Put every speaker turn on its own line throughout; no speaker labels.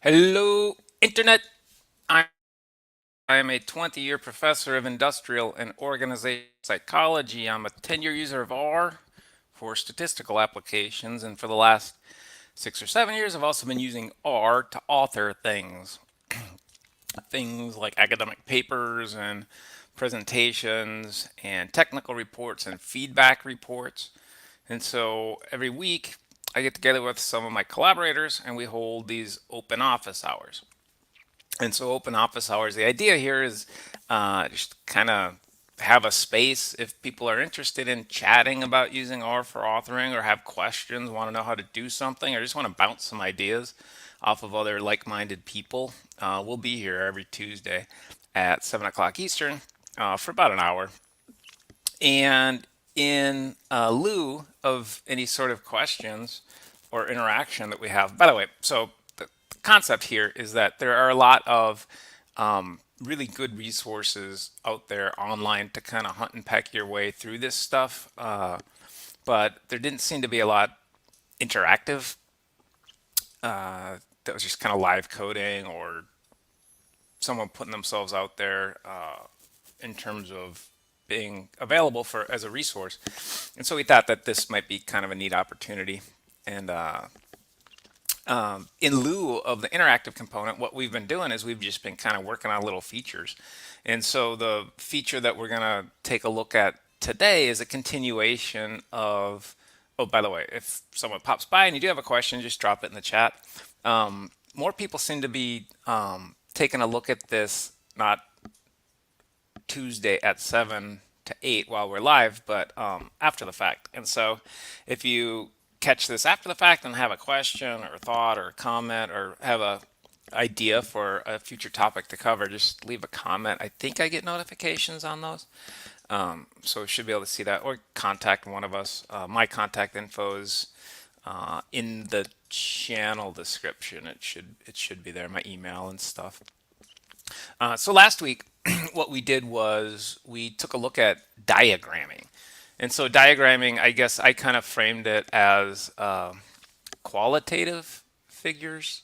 Hello, Internet. I I am a 20-year professor of industrial and organizational psychology. I'm a 10-year user of R for statistical applications, and for the last 6 or 7 years, I've also been using R to author things like academic papers and presentations and technical reports and feedback reports. And so every week, I get together with some of my collaborators and we hold these open office hours. And so open office hours, the idea here is just kind of have a space if people are interested in chatting about using R for authoring or have questions, want to know how to do something, or just want to bounce some ideas off of other like-minded people. We'll be here every Tuesday at 7 o'clock Eastern for about an hour. And in lieu of any sort of questions or interaction that we have, by the way, so the concept here is that there are a lot of really good resources out there online to kind of hunt and peck your way through this stuff. But there didn't seem to be a lot interactive that was just kind of live coding or someone putting themselves out there in terms of being available for as a resource. And so we thought that this might be kind of a neat opportunity. And in lieu of the interactive component, what we've been doing is we've just been kind of working on little features. And so the feature that we're going to take a look at today is a continuation of, oh, by the way, if someone pops by and you do have a question, just drop it in the chat. More people seem to be taking a look at this, not Tuesday at 7 to 8 while we're live, but after the fact. And so if you catch this after the fact and have a question or thought or comment or have a idea for a future topic to cover, just leave a comment. I think I get notifications on those. So we should be able to see that or contact one of us. My contact info is in the channel description. It should be there, my email and stuff. So last week, what we did was we took a look at diagramming. And so diagramming, I guess I kind of framed it as qualitative figures.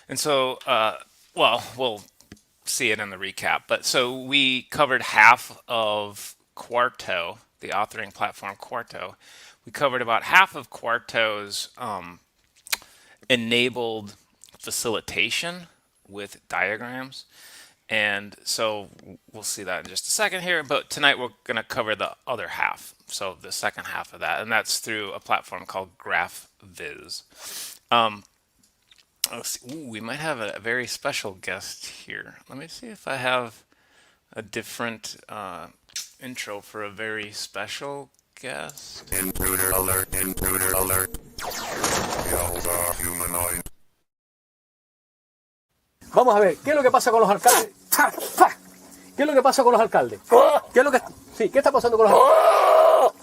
And so, well, we'll see it in the recap. But so we covered half of Quarto, the authoring platform Quarto. We covered about half of Quarto's enabled facilitation with diagrams. And so we'll see that in just a second here. But tonight we're going to cover the other half. So the second half of that. And that's through a platform called graphviz. Um, let's see. Ooh, we might have a very special guest here. Let me see if I have a different intro for a very special guest.
Intruder alert, intruder alert. Yelda humanoid.
Vamos a ver, ¿qué es lo que pasa con los alcaldes? ¡Ja! ¡Ja! ¿Qué es lo que pasa con los alcaldes? ¿Qué es lo que sí, qué está pasando con los alcaldes?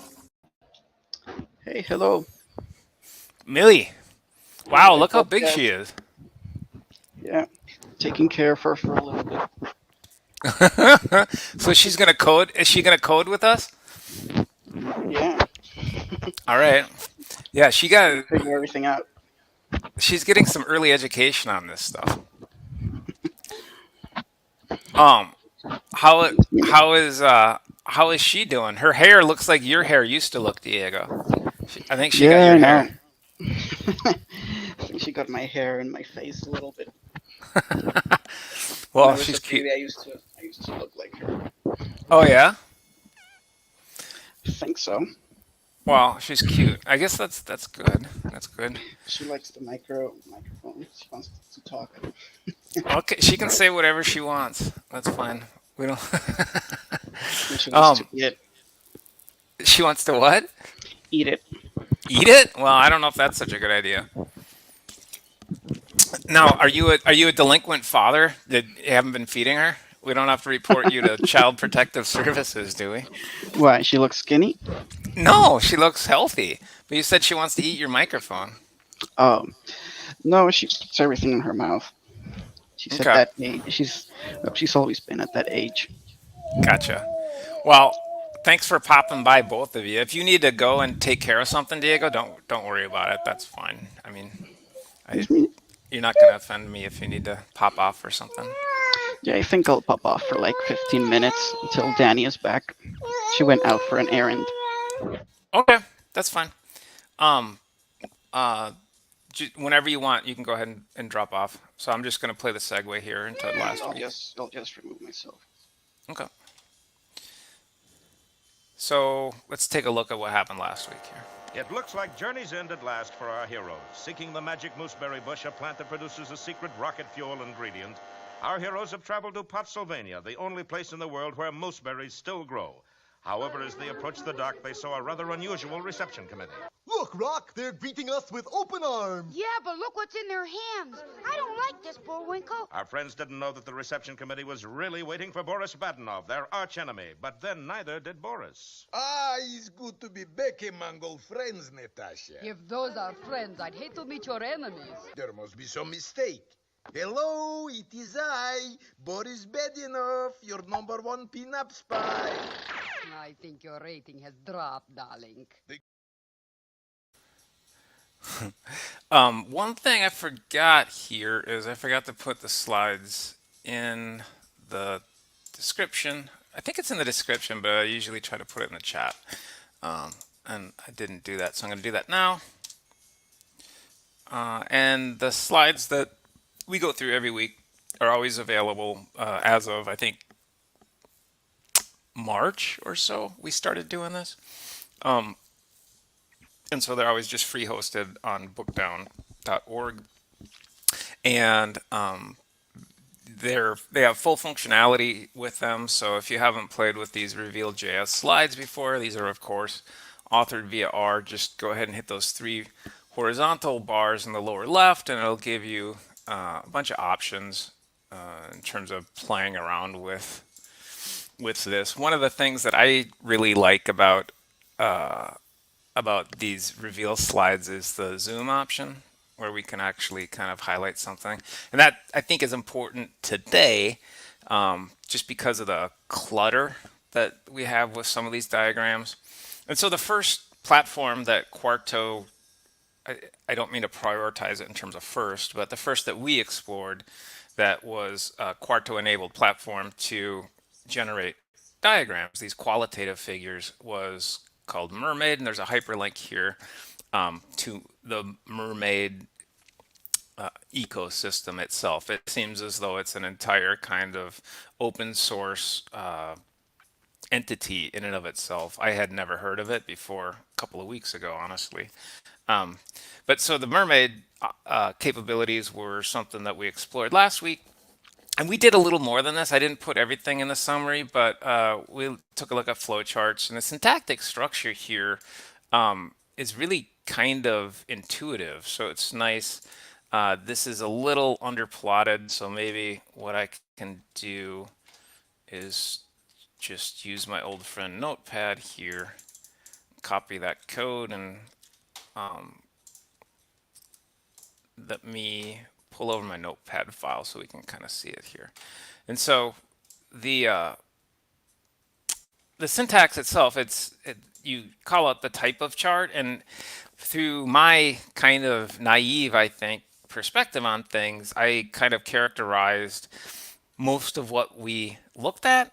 Hey, hello.
Millie. Wow, look how
Hope
big
that-
she is.
Yeah, taking care of her for a little bit.
So she's gonna code. Is she gonna code with us?
Yeah,
All right. Yeah,
figure everything out.
she's getting some early education on this stuff. Um, how it- how is she doing? Her hair looks like your hair used to look, Diego. I think she got
Yeah,
your
I know.
hair.
I think she got my hair in my face a little bit. When
Well,
I was
she's
a
cute.
baby, I used to look like her.
Oh yeah.
I think so.
Well, she's cute. I guess that's good. That's good.
She likes the microphone. She wants to talk.
Okay, she can say whatever she wants. That's fine. We don't.
And she wants to
um,
eat it.
she wants to what?
Eat it.
Eat it? Well, I don't know if that's such a good idea. Now, are you a delinquent father that you haven't been feeding her? We don't have to report you to Child Protective Services, do we?
Why? She looks skinny.
No, she looks healthy. But you said she wants to eat your microphone.
Oh no, she puts everything in her mouth. She's at
Okay,
that age. She's always been at that age.
gotcha. Well, thanks for popping by, both of you. If you need to go and take care of something, Diego, don't worry about it. That's fine. I mean, I,
Excuse me.
you're not gonna offend me if you need to pop off or something.
Yeah, I think I'll pop off for like 15 minutes until Danny is back. She went out for an errand.
Okay, that's fine. Um, uh, whenever you want, you can go ahead and drop off. So I'm just gonna play the segue here into last
I'll
week.
just remove myself.
Okay. So let's take a look at what happened last week here.
It looks like journey's end at last for our heroes. Seeking the magic mooseberry bush, a plant that produces a secret rocket fuel ingredient, our heroes have traveled to Pennsylvania, the only place in the world where mooseberries still grow. However, as they approached the dock, they saw a rather unusual reception committee.
Look, Rock, they're greeting us with open arms.
Yeah, but look what's in their hands. I don't like this, Bullwinkle.
Our friends didn't know that the reception committee was really waiting for Boris Badenov, their archenemy. But then neither did Boris.
Ah, it's good to be back among old friends, Natasha.
If those are friends, I'd hate to meet your enemies.
There must be some mistake. Hello, it is I, Boris Badenov, your number one pin-up spy.
I think your rating has dropped, darling.
One thing I forgot here is I forgot to put the slides in the description. I think it's in the description, but I usually try to put it in the chat. And I didn't do that, so I'm going to do that now. And the slides that we go through every week are always available as of, I think, March or so. We started doing this. And so they're always just free hosted on bookdown.org. And they have full functionality with them. So if you haven't played with these Reveal.js slides before, these are, of course, authored via R. Just go ahead and hit those three horizontal bars in the lower left, and it'll give you a bunch of options in terms of playing around with this. One of the things that I really like about these reveal slides is the zoom option. where we can actually kind of highlight something. And that I think is important today, just because of the clutter that we have with some of these diagrams. And so the first platform that Quarto, I, I don't mean to prioritize it in terms of first, but the first that we explored that was a Quarto enabled platform to generate diagrams, these qualitative figures, was called Mermaid. And there's a hyperlink here to the Mermaid ecosystem itself. It seems as though it's an entire kind of open source entity in and of itself. I had never heard of it before a couple of weeks ago, honestly. Um, but so the Mermaid capabilities were something that we explored last week. And we did a little more than this. I didn't put everything in the summary, but we took a look at flowcharts. And the syntactic structure here is really kind of intuitive. So it's nice. This is a little underplotted. So maybe what I can do is just use my old friend Notepad here, copy that code, and let me pull over my Notepad file so we can kind of see it here. And so the syntax itself, you call out the type of chart, and through my kind of naive, I think, perspective on things, I kind of characterized most of what we looked at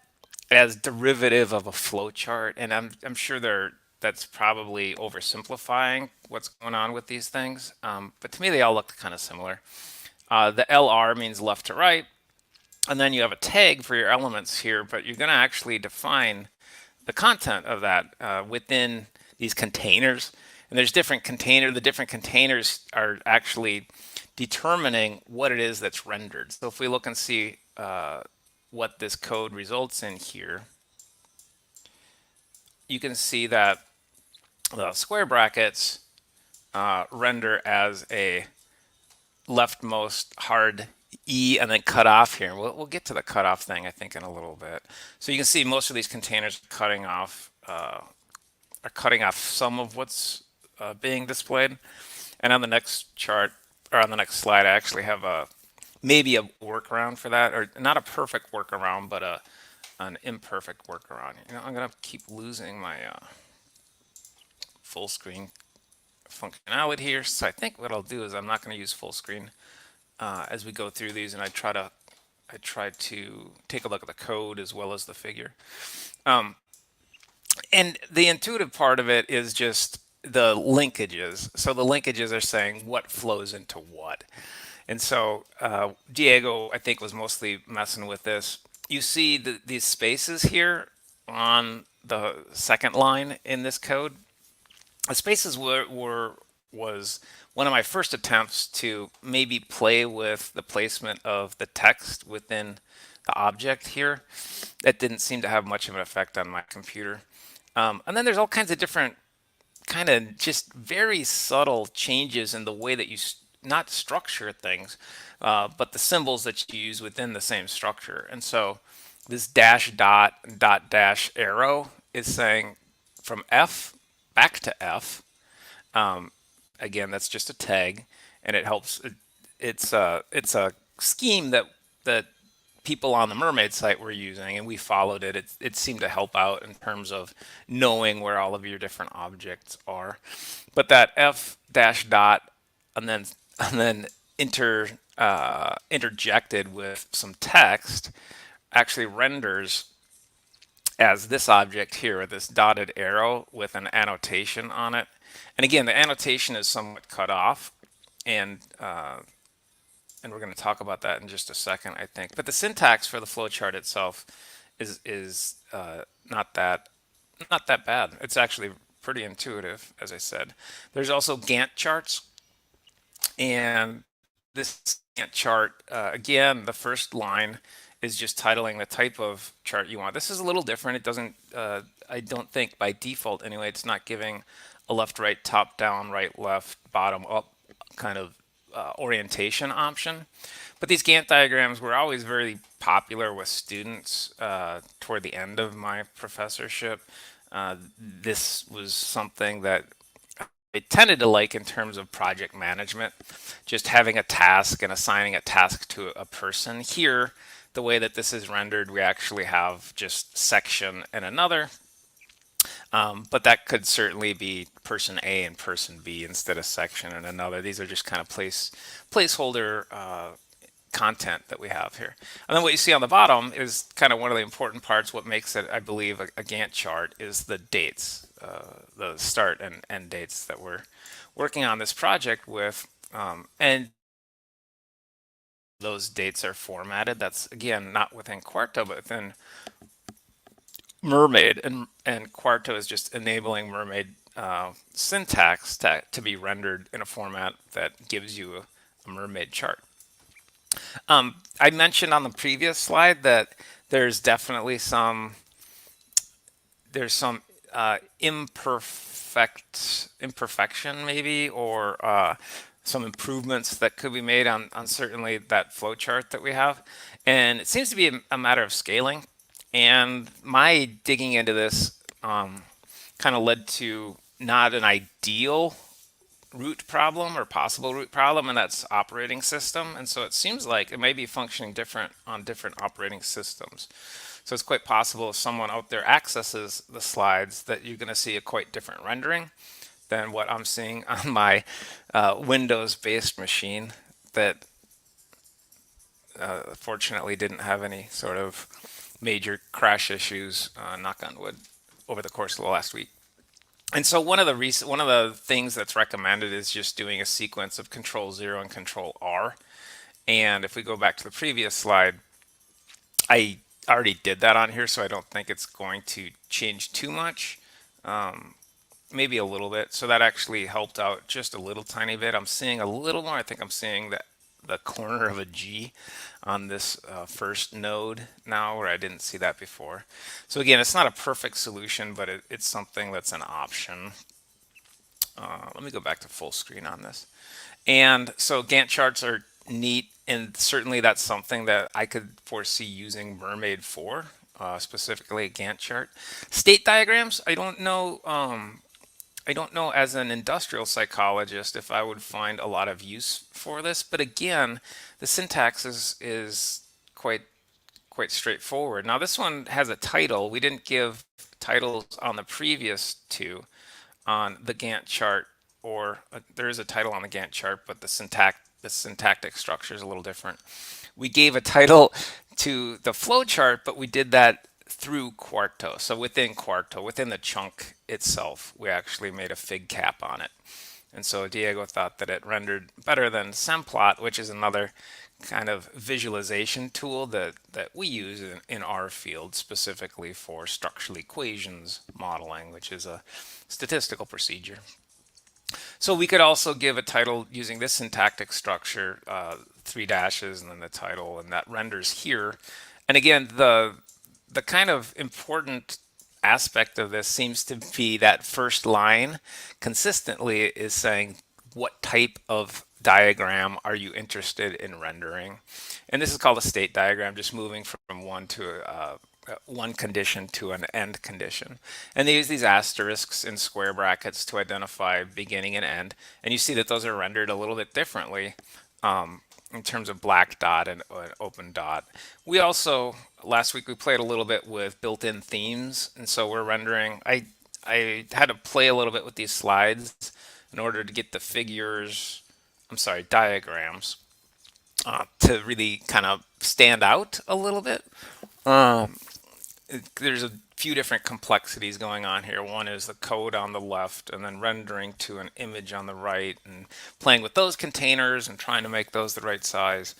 as derivative of a flow chart, and I'm sure that's probably oversimplifying what's going on with these things. But to me, they all look kind of similar. The LR means left to right, and then you have a tag for your elements here, but you're going to actually define the content of that within these containers. And there's different container. The different containers are actually determining what it is that's rendered. So if we look and see what this code results in here, you can see that the square brackets render as a leftmost hard E and then cut off here. We'll get to the cutoff thing, I think, in a little bit. So you can see most of these containers are cutting off some of what's being displayed. And on the next chart, or on the next slide, I actually have maybe a workaround for that, or not a perfect workaround, but an imperfect workaround. I'm gonna keep losing my full screen functionality here. So I think what I'll do is I'm not going to use full screen as we go through these, and I try to take a look at the code as well as the figure. And the intuitive part of it is just the linkages. So the linkages are saying what flows into what. And so Diego, I think, was mostly messing with this. You see these spaces here on the second line in this code. The spaces was one of my first attempts to maybe play with the placement of the text within the object here. That didn't seem to have much of an effect on my computer. And then there's all kinds of different kind of just very subtle changes in the way that you not structure things, but the symbols that you use within the same structure. And so this dash dot dot dash arrow is saying from F back to F. Again, that's just a tag, and it helps. It's a scheme that people on the Mermaid site were using, and we followed it. It seemed to help out in terms of knowing where all of your different objects are. But that F dash dot and then interjected with some text actually renders as this object here, this dotted arrow with an annotation on it. And again, the annotation is somewhat cut off, and we're going to talk about that in just a second, I think. But the syntax for the flowchart itself is not that bad. It's actually pretty intuitive, as I said. There's also Gantt charts, and this Gantt chart, again, the first line is just titling the type of chart you want. This is a little different. It doesn't, I don't think by default anyway, it's not giving a left, right, top, down, right, left, bottom, up kind of orientation option. But these Gantt diagrams were always very popular with students toward the end of my professorship. This was something that tended to like in terms of project management, just having a task and assigning a task to a person. Here, the way that this is rendered, we actually have just section and another, but that could certainly be person A and person B instead of section and another. These are just kind of placeholder content that we have here. And then what you see on the bottom is kind of one of the important parts. What makes it, I believe, a Gantt chart is the dates, the start and end dates that we're working on this project with. And those dates are formatted. That's, again, not within Quarto, but within Mermaid. And Quarto is just enabling Mermaid syntax to be rendered in a format that gives you a Mermaid chart. I mentioned on the previous slide that there's definitely there's some imperfection maybe, or some improvements that could be made on certainly that flow chart that we have. And it seems to be a matter of scaling. And my digging into this kind of led to not an ideal root problem or possible root problem, and that's operating system. And so it seems like it may be functioning different on different operating systems. So it's quite possible if someone out there accesses the slides that you're going to see a quite different rendering than what I'm seeing on my Windows-based machine that fortunately didn't have any sort of major crash issues, knock on wood, over the course of the last week. And so one of the things that's recommended is just doing a sequence of Control 0 and Control R. And if we go back to the previous slide, I already did that on here, so I don't think it's going to change too much. Maybe a little bit. So that actually helped out just a little tiny bit. I'm seeing a little more. I think I'm seeing the corner of a G on this first node now, where I didn't see that before. So again, it's not a perfect solution, but it's something that's an option. Let me go back to full screen on this. And so Gantt charts are neat, and certainly that's something that I could foresee using Mermaid for, specifically a Gantt chart. State diagrams, I don't know. I don't know as an industrial psychologist if I would find a lot of use for this, but again, the syntax is quite straightforward. Now this one has a title. We didn't give titles on the previous two on the Gantt chart, or there is a title on the Gantt chart, but the syntactic structure is a little different. We gave a title to the flow chart, but we did that through Quarto. So within Quarto, within the chunk itself, we actually made a fig cap on it. And so Diego thought that it rendered better than Semplot, which is another kind of visualization tool that we use in our field specifically for structural equations modeling, which is a statistical procedure. So we could also give a title using this syntactic structure, 3 dashes and then the title, and that renders here. And again, the kind of important aspect of this seems to be that first line consistently is saying what type of diagram are you interested in rendering. And this is called a state diagram, just moving from one condition to an end condition. And they use these asterisks in square brackets to identify beginning and end. And you see that those are rendered a little bit differently in terms of black dot and open dot. We also, last week we played a little bit with built-in themes. And so we're rendering, I had to play a little bit with these slides in order to get the diagrams to really kind of stand out a little bit. There's a few different complexities going on here. One is the code on the left, and then rendering to an image on the right, and playing with those containers and trying to make those the right size.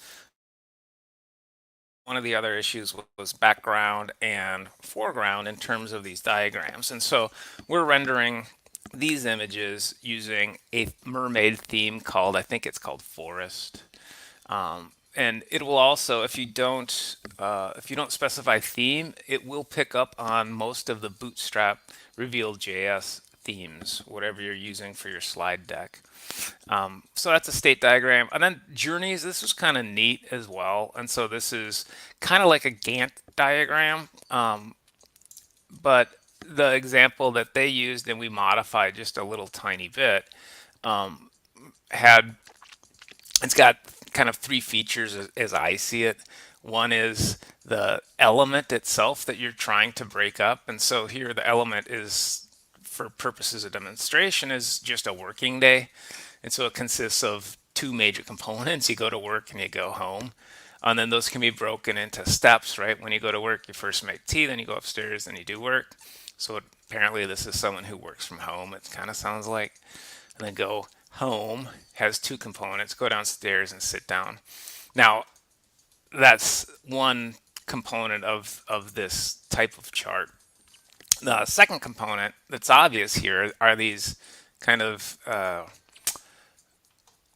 One of the other issues was background and foreground in terms of these diagrams. And so we're rendering these images using a mermaid theme called, I think it's called Forest. And it will also, if you don't specify theme, it will pick up on most of the Bootstrap Reveal.js themes, whatever you're using for your slide deck. So that's a state diagram. And then journeys, this was kind of neat as well. And so this is kind of like a Gantt diagram, but the example that they used and we modified just a little tiny bit had it's got kind of three features as I see it. One is the element itself that you're trying to break up. And so here the element is, for purposes of demonstration, is just a working day. And so it consists of two major components. You go to work and you go home. And then those can be broken into steps, right? When you go to work, you first make tea, then you go upstairs, then you do work. So apparently this is someone who works from home, it kind of sounds like. And then go home has two components, go downstairs and sit down. Now, that's one component of this type of chart. The second component that's obvious here are these kind of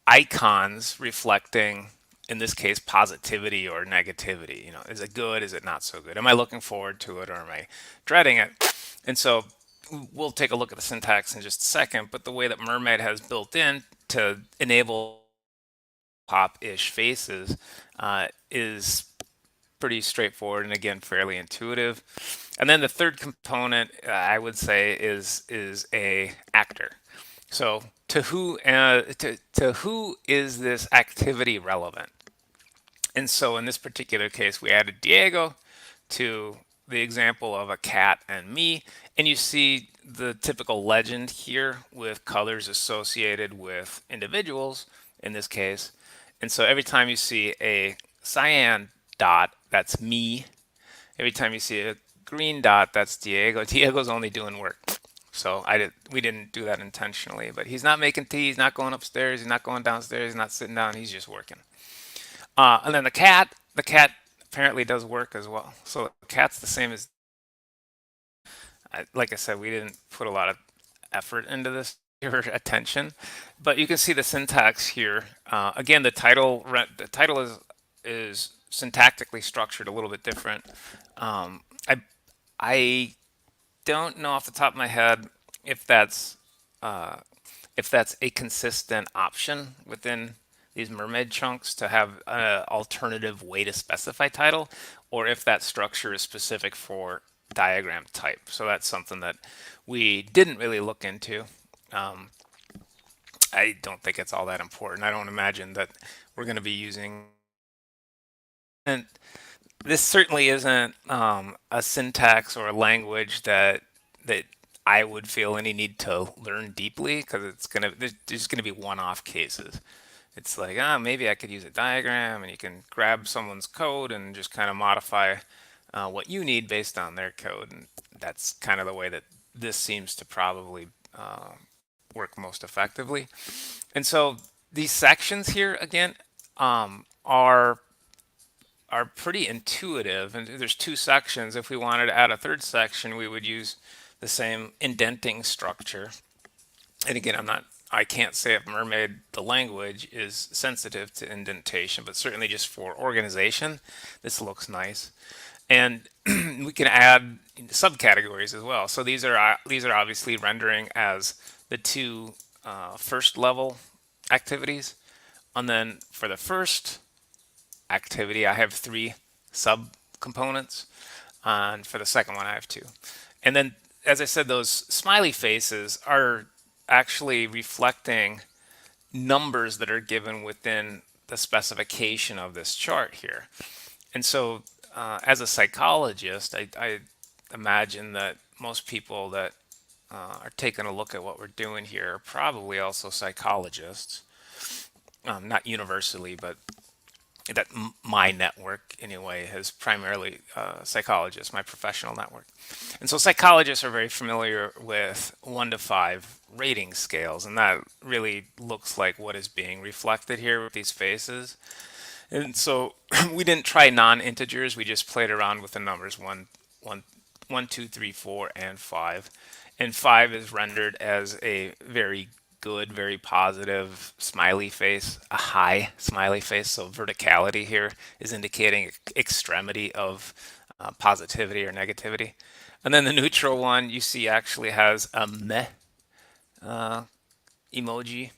icons reflecting, in this case, positivity or negativity. You know, is it good? Is it not so good? Am I looking forward to it or am I dreading it? And so we'll take a look at the syntax in just a second, but the way that Mermaid has built in to enable pop-ish faces is pretty straightforward and again fairly intuitive. And then the third component I would say is a actor. So to who is this activity relevant? And so in this particular case, we added Diego to the example of a cat and me, and you see the typical legend here with colors associated with individuals in this case. And so every time you see a cyan dot, that's me. Every time you see a green dot, that's Diego. Diego's only doing work. So we didn't do that intentionally, but he's not making tea, he's not going upstairs, he's not going downstairs, he's not sitting down, he's just working. And then the cat apparently does work as well. So the cat's the same as, like I said, we didn't put a lot of effort into this or attention, but you can see the syntax here. Again, the title is syntactically structured a little bit different. I I don't know off the top of my head if that's uh, if that's a consistent option within these mermaid chunks to have an alternative way to specify title, or if that structure is specific for diagram type. So that's something that we didn't really look into. Um, I don't think it's all that important. I don't imagine that we're going to be using. And this certainly isn't a syntax or a language that I would feel any need to learn deeply because there's gonna be one-off cases. It's like, maybe I could use a diagram, and you can grab someone's code and just kind of modify what you need based on their code, and that's kind of the way that this seems to probably work most effectively. And so these sections here again are pretty intuitive, and there's two sections. If we wanted to add a third section, we would use the same indenting structure. And again, I can't say if Mermaid, the language, is sensitive to indentation, but certainly just for organization, this looks nice. And we can add subcategories as well. So these are obviously rendering as the two first level activities. And then for the first activity, I have three subcomponents, and for the second one, I have two. And then, as I said, those smiley faces are actually reflecting numbers that are given within the specification of this chart here. And so, as a psychologist, I imagine that most people that are taking a look at what we're doing here are probably also psychologists. Not universally, but that my network anyway is primarily psychologists, my professional network. And so psychologists are very familiar with 1 to 5 rating scales, and that really looks like what is being reflected here with these faces. And so we didn't try non-integers, we just played around with the numbers 1, 2, 3, 4, and 5. And 5 is rendered as a very good, very positive smiley face, a high smiley face. So verticality here is indicating extremity of positivity or negativity. And then the neutral one you see actually has a meh emoji.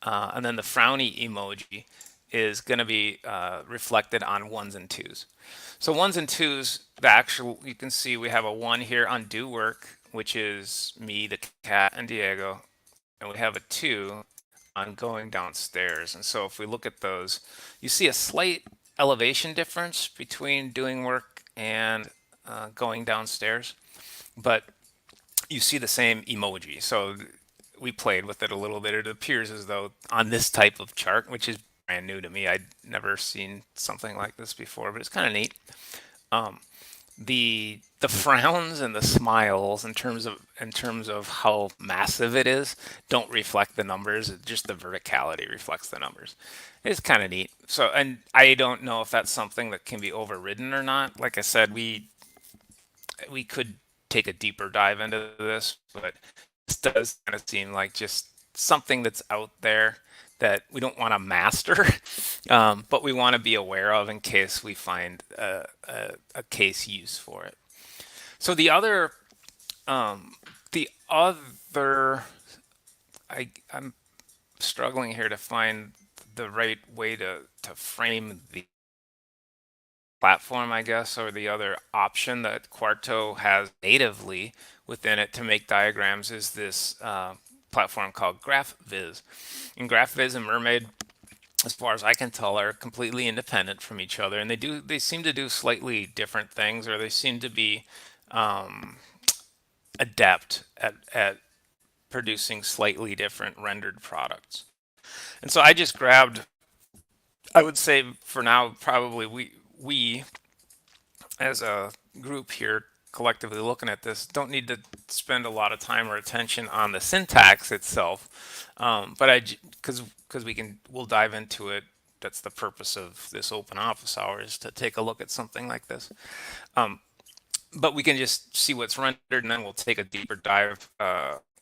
And then the frowny emoji is going to be reflected on ones and twos. So ones and twos, the actual, you can see we have a one here on do work, which is me, the cat, and Diego, and we have a two on going downstairs. And so if we look at those, you see a slight elevation difference between doing work and going downstairs, but you see the same emoji. So we played with it a little bit. It appears as though on this type of chart, which is brand new to me, I'd never seen something like this before, but it's kind of neat. The frowns and the smiles in terms of how massive it is don't reflect the numbers. Just the verticality reflects the numbers. It's kind of neat. So, and I don't know if that's something that can be overridden or not. Like I said, we could take a deeper dive into this, but this does kind of seem like just something that's out there that we don't want to master, but we want to be aware of in case we find a case use for it. So the other, I'm struggling here to find the right way to frame the platform, I guess, or the other option that Quarto has natively within it to make diagrams is this platform called graphviz. And graphviz and Mermaid, as far as I can tell, are completely independent from each other, and they seem to do slightly different things, or they seem to be adept at producing slightly different rendered products. And so I just grabbed, I would say for now, probably we as a group here collectively looking at this don't need to spend a lot of time or attention on the syntax itself, but because we'll dive into it. That's the purpose of this open office hour, is to take a look at something like this. But we can just see what's rendered, and then we'll take a deeper dive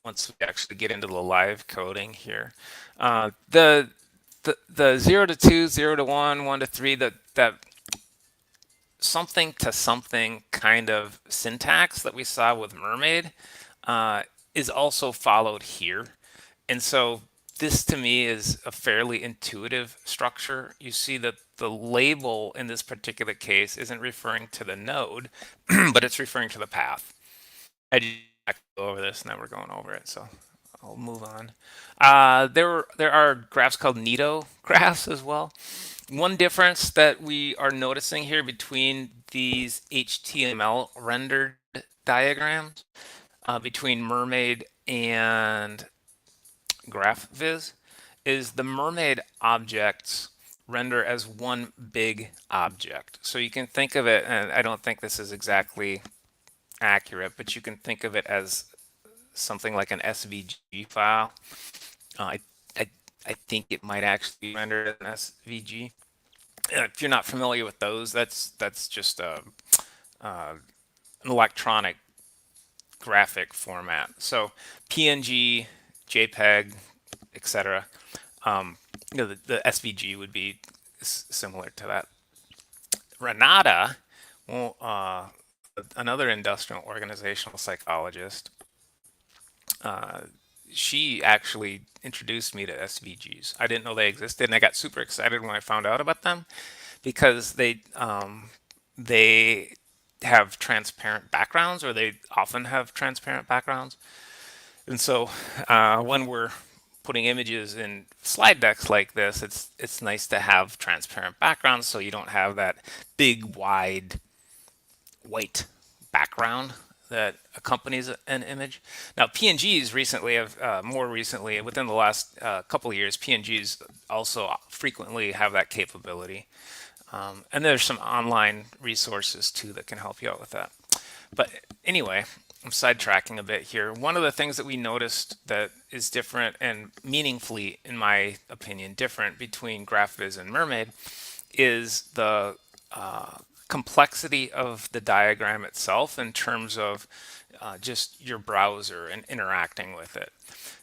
once we actually get into the live coding here. The 0 to 2, 0 to 1, 1 to 3, that something to something kind of syntax that we saw with Mermaid is also followed here. And so this to me is a fairly intuitive structure. You see that the label in this particular case isn't referring to the node, but it's referring to the path. I just go over this, and now we're going over it, so I'll move on. There are graphs called Nito graphs as well. One difference that we are noticing here between these HTML rendered diagrams, between Mermaid and graphviz, is the Mermaid objects render as one big object. So you can think of it, and I don't think this is exactly accurate, but you can think of it as something like an SVG file. I, I, I think it might actually be rendered as an SVG. If you're not familiar with those, that's just an electronic graphic format. So PNG, JPEG, etc. The SVG would be similar to that. Renata, well, another industrial organizational psychologist, she actually introduced me to SVGs. I didn't know they existed, and I got super excited when I found out about them because they have transparent backgrounds, or they often have transparent backgrounds. And so when we're putting images in slide decks like this, it's nice to have transparent backgrounds so you don't have that big, wide, white background that accompanies an image. Now, PNGs recently have, more recently, within the last couple of years, PNGs also frequently have that capability. And there's some online resources too that can help you out with that. But anyway, I'm sidetracking a bit here. One of the things that we noticed that is different, and meaningfully, in my opinion, different between graphviz and Mermaid, is the complexity of the diagram itself in terms of just your browser and interacting with it.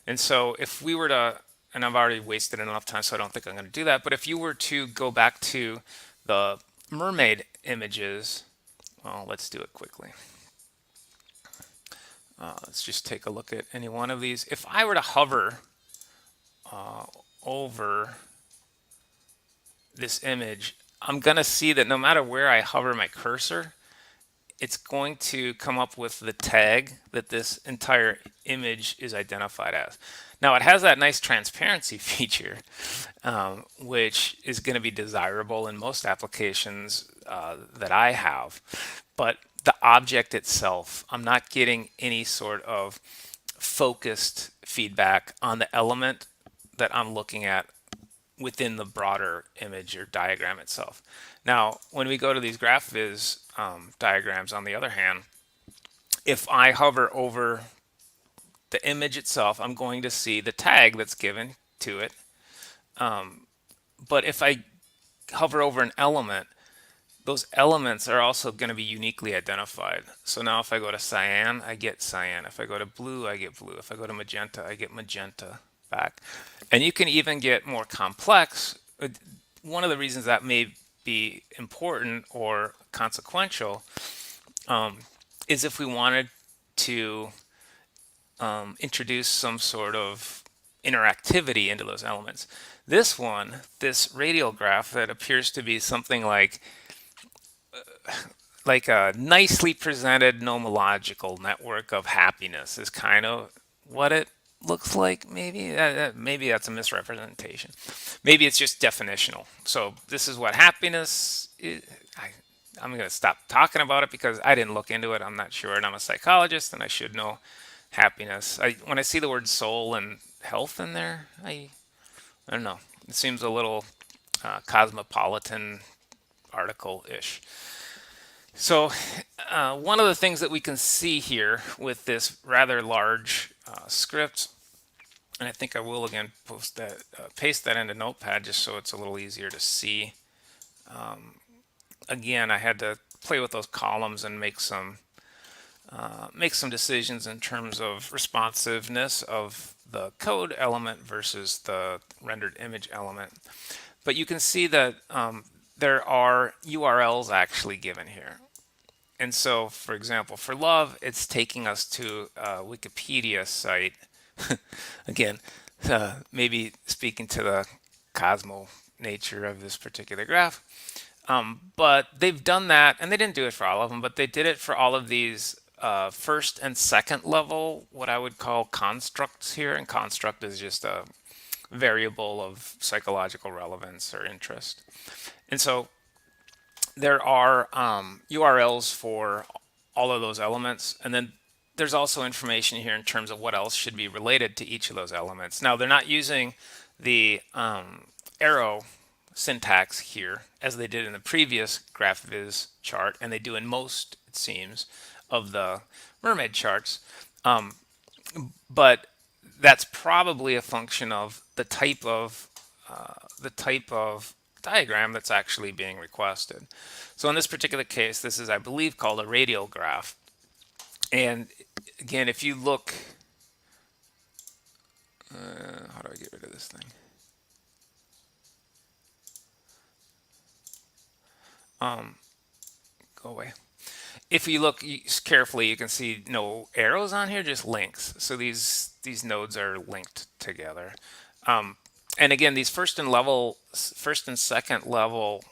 And so if we were to, and I've already wasted enough time, so I don't think I'm going to do that, but if you were to go back to the Mermaid images, well, let's do it quickly. Let's just take a look at any one of these. If I were to hover over this image, I'm going to see that no matter where I hover my cursor, it's going to come up with the tag that this entire image is identified as. Now, it has that nice transparency feature, which is going to be desirable in most applications that I have. But the object itself, I'm not getting any sort of focused feedback on the element that I'm looking at within the broader image or diagram itself. Now, when we go to these graphviz diagrams, on the other hand, if I hover over the image itself, I'm going to see the tag that's given to it. But if I hover over an element, those elements are also going to be uniquely identified. So now if I go to cyan, I get cyan. If I go to blue, I get blue. If I go to magenta, I get magenta back. And you can even get more complex. One of the reasons that may be important or consequential is if we wanted to introduce some sort of interactivity into those elements. This one, this radial graph that appears to be something like a nicely presented nomological network of happiness is kind of what it looks like. Maybe that's a misrepresentation. Maybe it's just definitional. So this is what happiness is. I'm going to stop talking about it because I didn't look into it. I'm not sure, and I'm a psychologist, and I should know happiness. When I see the word soul and health in there, I don't know. It seems a little cosmopolitan article-ish. So one of the things that we can see here with this rather large script, and I think I will again paste that into Notepad just so it's a little easier to see. Again, I had to play with those columns and make some decisions in terms of responsiveness of the code element versus the rendered image element. But you can see that there are URLs actually given here. And so, for example, for love, it's taking us to a Wikipedia site. Again, maybe speaking to the Cosmo nature of this particular graph. But they've done that, and they didn't do it for all of them, but they did it for all of these first and second level, what I would call constructs here. And construct is just a variable of psychological relevance or interest. And so there are URLs for all of those elements, and then there's also information here in terms of what else should be related to each of those elements. Now, they're not using the arrow syntax here as they did in the previous graphviz chart, and they do in most, it seems, of the mermaid charts. But that's probably a function of the type of diagram that's actually being requested. So in this particular case, this is, I believe, called a radial graph. And again, if you look, how do I get rid of this thing? Go away. If you look carefully, you can see no arrows on here, just links. So these nodes are linked together. And again, these first and second level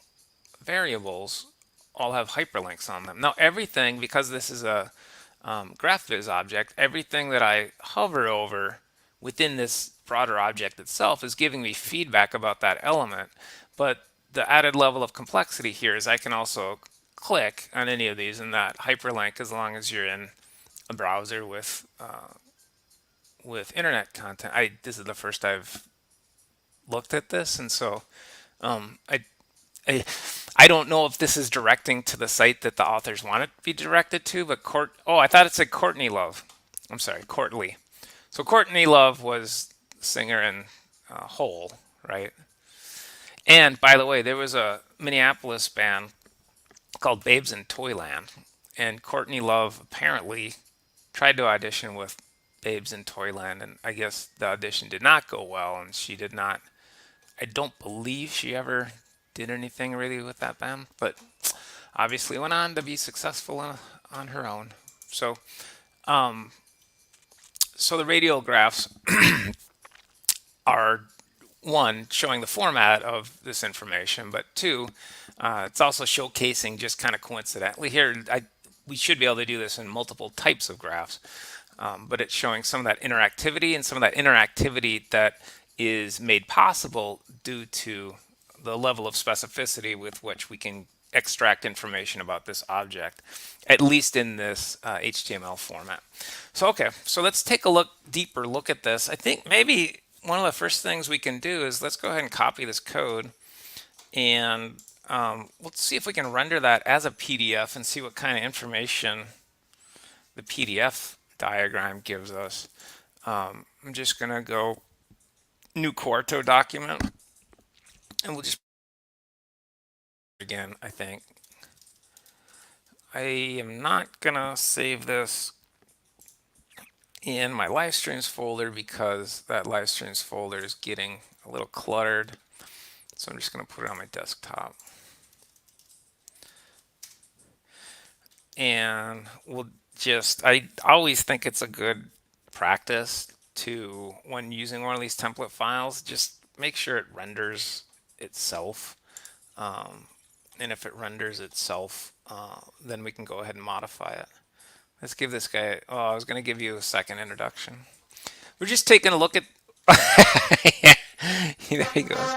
variables all have hyperlinks on them. Now everything, because this is a graphviz object, everything that I hover over within this broader object itself is giving me feedback about that element. But the added level of complexity here is I can also click on any of these and that hyperlink, as long as you're in a browser with internet content. This is the first I've looked at this, and so I don't know if this is directing to the site that the authors want it to be directed to, but I thought it said Courtney Love. I'm sorry, Courtly. So Courtney Love was the singer in Hole, right? And by the way, there was a Minneapolis band called Babes in Toyland, and Courtney Love apparently tried to audition with Babes in Toyland, and I guess the audition did not go well, and she did not. I don't believe she ever did anything really with that band, but obviously went on to be successful on her own. So, so the radial graphs are one, showing the format of this information, but two, it's also showcasing just kind of coincidentally here. We should be able to do this in multiple types of graphs, but it's showing some of that interactivity and some of that interactivity that is made possible due to the level of specificity with which we can extract information about this object, at least in this HTML format. So, okay, so let's take a deeper look at this. I think maybe one of the first things we can do is let's go ahead and copy this code, and let's see if we can render that as a PDF and see what kind of information the PDF diagram gives us. I'm just going to go new Quarto document, and we'll just again, I think. I am not gonna save this in my live streams folder because that live streams folder is getting a little cluttered. So I'm just gonna put it on my desktop. And I always think it's a good practice to, when using one of these template files, just make sure it renders itself. And if it renders itself, then we can go ahead and modify it. Let's give this guy, I was going to give you a second introduction. We're just taking a look at, there he goes.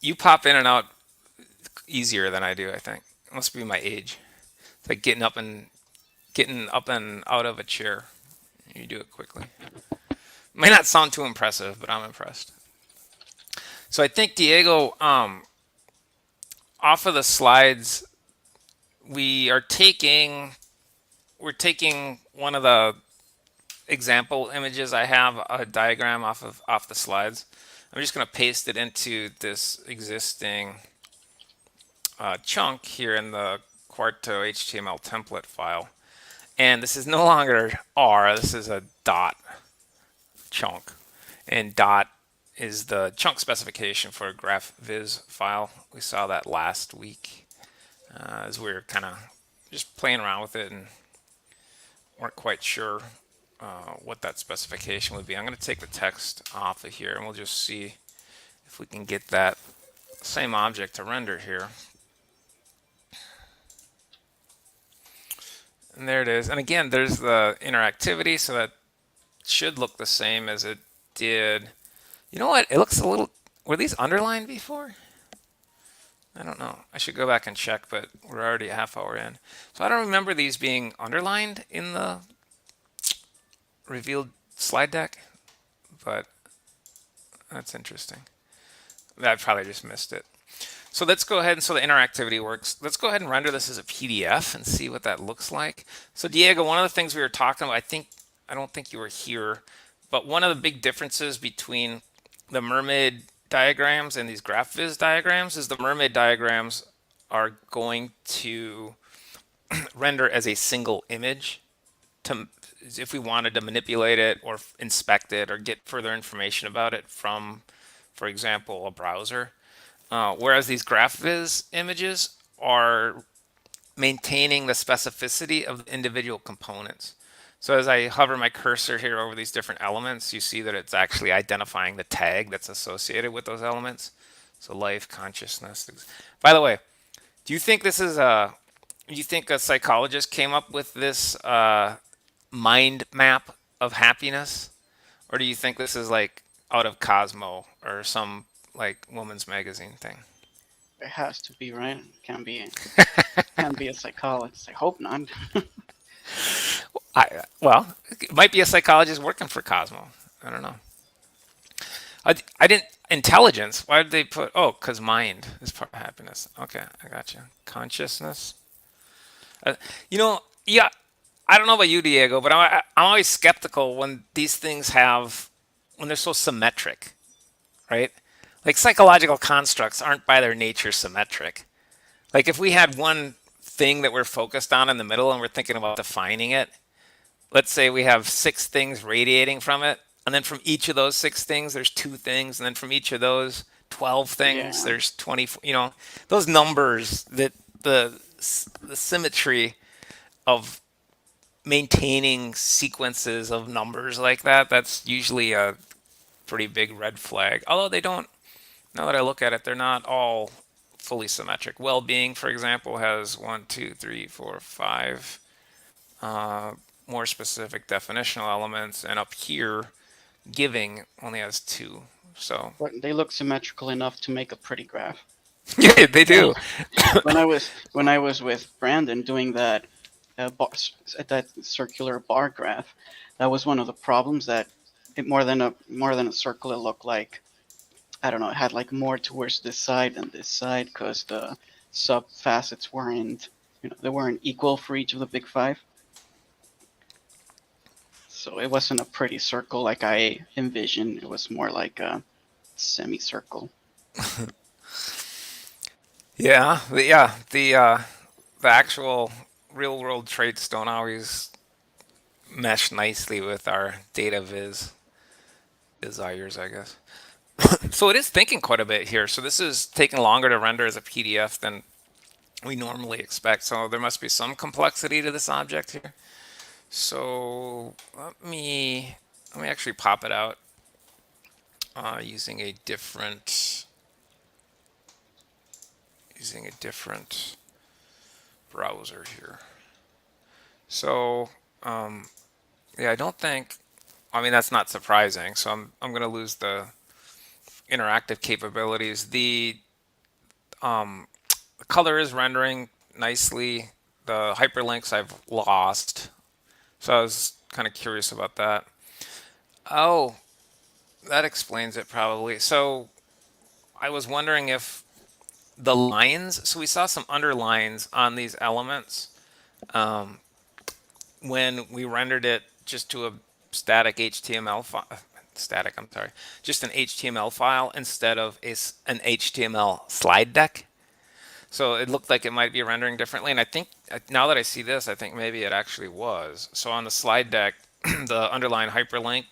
You pop in and out easier than I do, I think. It must be my age. It's like getting up and out of a chair. You do it quickly. May not sound too impressive, but I'm impressed. So I think Diego, off of the slides, we're taking one of the example images I have, a diagram off the slides. I'm just going to paste it into this existing chunk here in the Quarto HTML template file. And this is no longer R, this is a dot chunk. And dot is the chunk specification for a graphviz file. We saw that last week as we were kind of just playing around with it and weren't quite sure what that specification would be. I'm going to take the text off of here and we'll just see if we can get that same object to render here. And there it is. And again, there's the interactivity, so that should look the same as it did. You know what? It looks a little, were these underlined before? I don't know. I should go back and check, but we're already a half hour in. So I don't remember these being underlined in the revealed slide deck, but that's interesting. I probably just missed it. So let's go ahead, and so the interactivity works. Let's go ahead and render this as a PDF and see what that looks like. So Diego, one of the things we were talking about, I don't think you were here, but one of the big differences between the mermaid diagrams and these graphviz diagrams is the mermaid diagrams are going to render as a single image if we wanted to manipulate it or inspect it or get further information about it from, for example, a browser. Whereas these graphviz images are maintaining the specificity of the individual components. So as I hover my cursor here over these different elements, you see that it's actually identifying the tag that's associated with those elements. So life, consciousness. By the way, do you think a psychologist came up with this mind map of happiness? Or do you think this is like out of Cosmo or some like woman's magazine thing?
It has to be, right? Can't be a psychologist. I hope not.
Well, it might be a psychologist working for Cosmo. I don't know. I didn't intelligence. Why did they put? Oh, because mind is part of happiness. Okay, I got you. Consciousness. Yeah. I don't know about you, Diego, but I'm always skeptical when these things when they're so symmetric, right? Like psychological constructs aren't by their nature symmetric. Like if we had one thing that we're focused on in the middle and we're thinking about defining it, let's say we have 6 things radiating from it, And then from each of those six things, there's two things. And then from each of those 12 things,
Yeah.
there's 24. Those numbers that the symmetry of maintaining sequences of numbers like that, that's usually a pretty big red flag. Although they don't, now that I look at it, they're not all fully symmetric. Well-being, for example, has one, two, three, four, five uh, more specific definitional elements, and up here, giving only has two. So
But they look symmetrical enough to make a pretty graph.
yeah, they do.
When I was with Brandon doing that circular bar graph, that was one of the problems that it more than a circle, it looked like, I don't know, it had like more towards this side than this side because the sub facets weren't equal for each of the big five. So it wasn't a pretty circle like I envisioned. It was more like a semicircle.
The actual real world traits don't always mesh nicely with our data viz desires, I guess. So it is thinking quite a bit here. So this is taking longer to render as a PDF than we normally expect. So there must be some complexity to this object here. So let me actually pop it out using a different browser here. So yeah, I don't think. I mean, that's not surprising. So I'm going to lose the interactive capabilities. The color is rendering nicely. The hyperlinks I've lost. So I was kind of curious about that. Oh, that explains it probably. So I was wondering if the lines, so we saw some underlines on these elements when we rendered it just to a static HTML file, I'm sorry, just an HTML file instead of an HTML slide deck. So it looked like it might be rendering differently. And I think now that I see this, I think maybe it actually was. So on the slide deck, the underline hyperlink,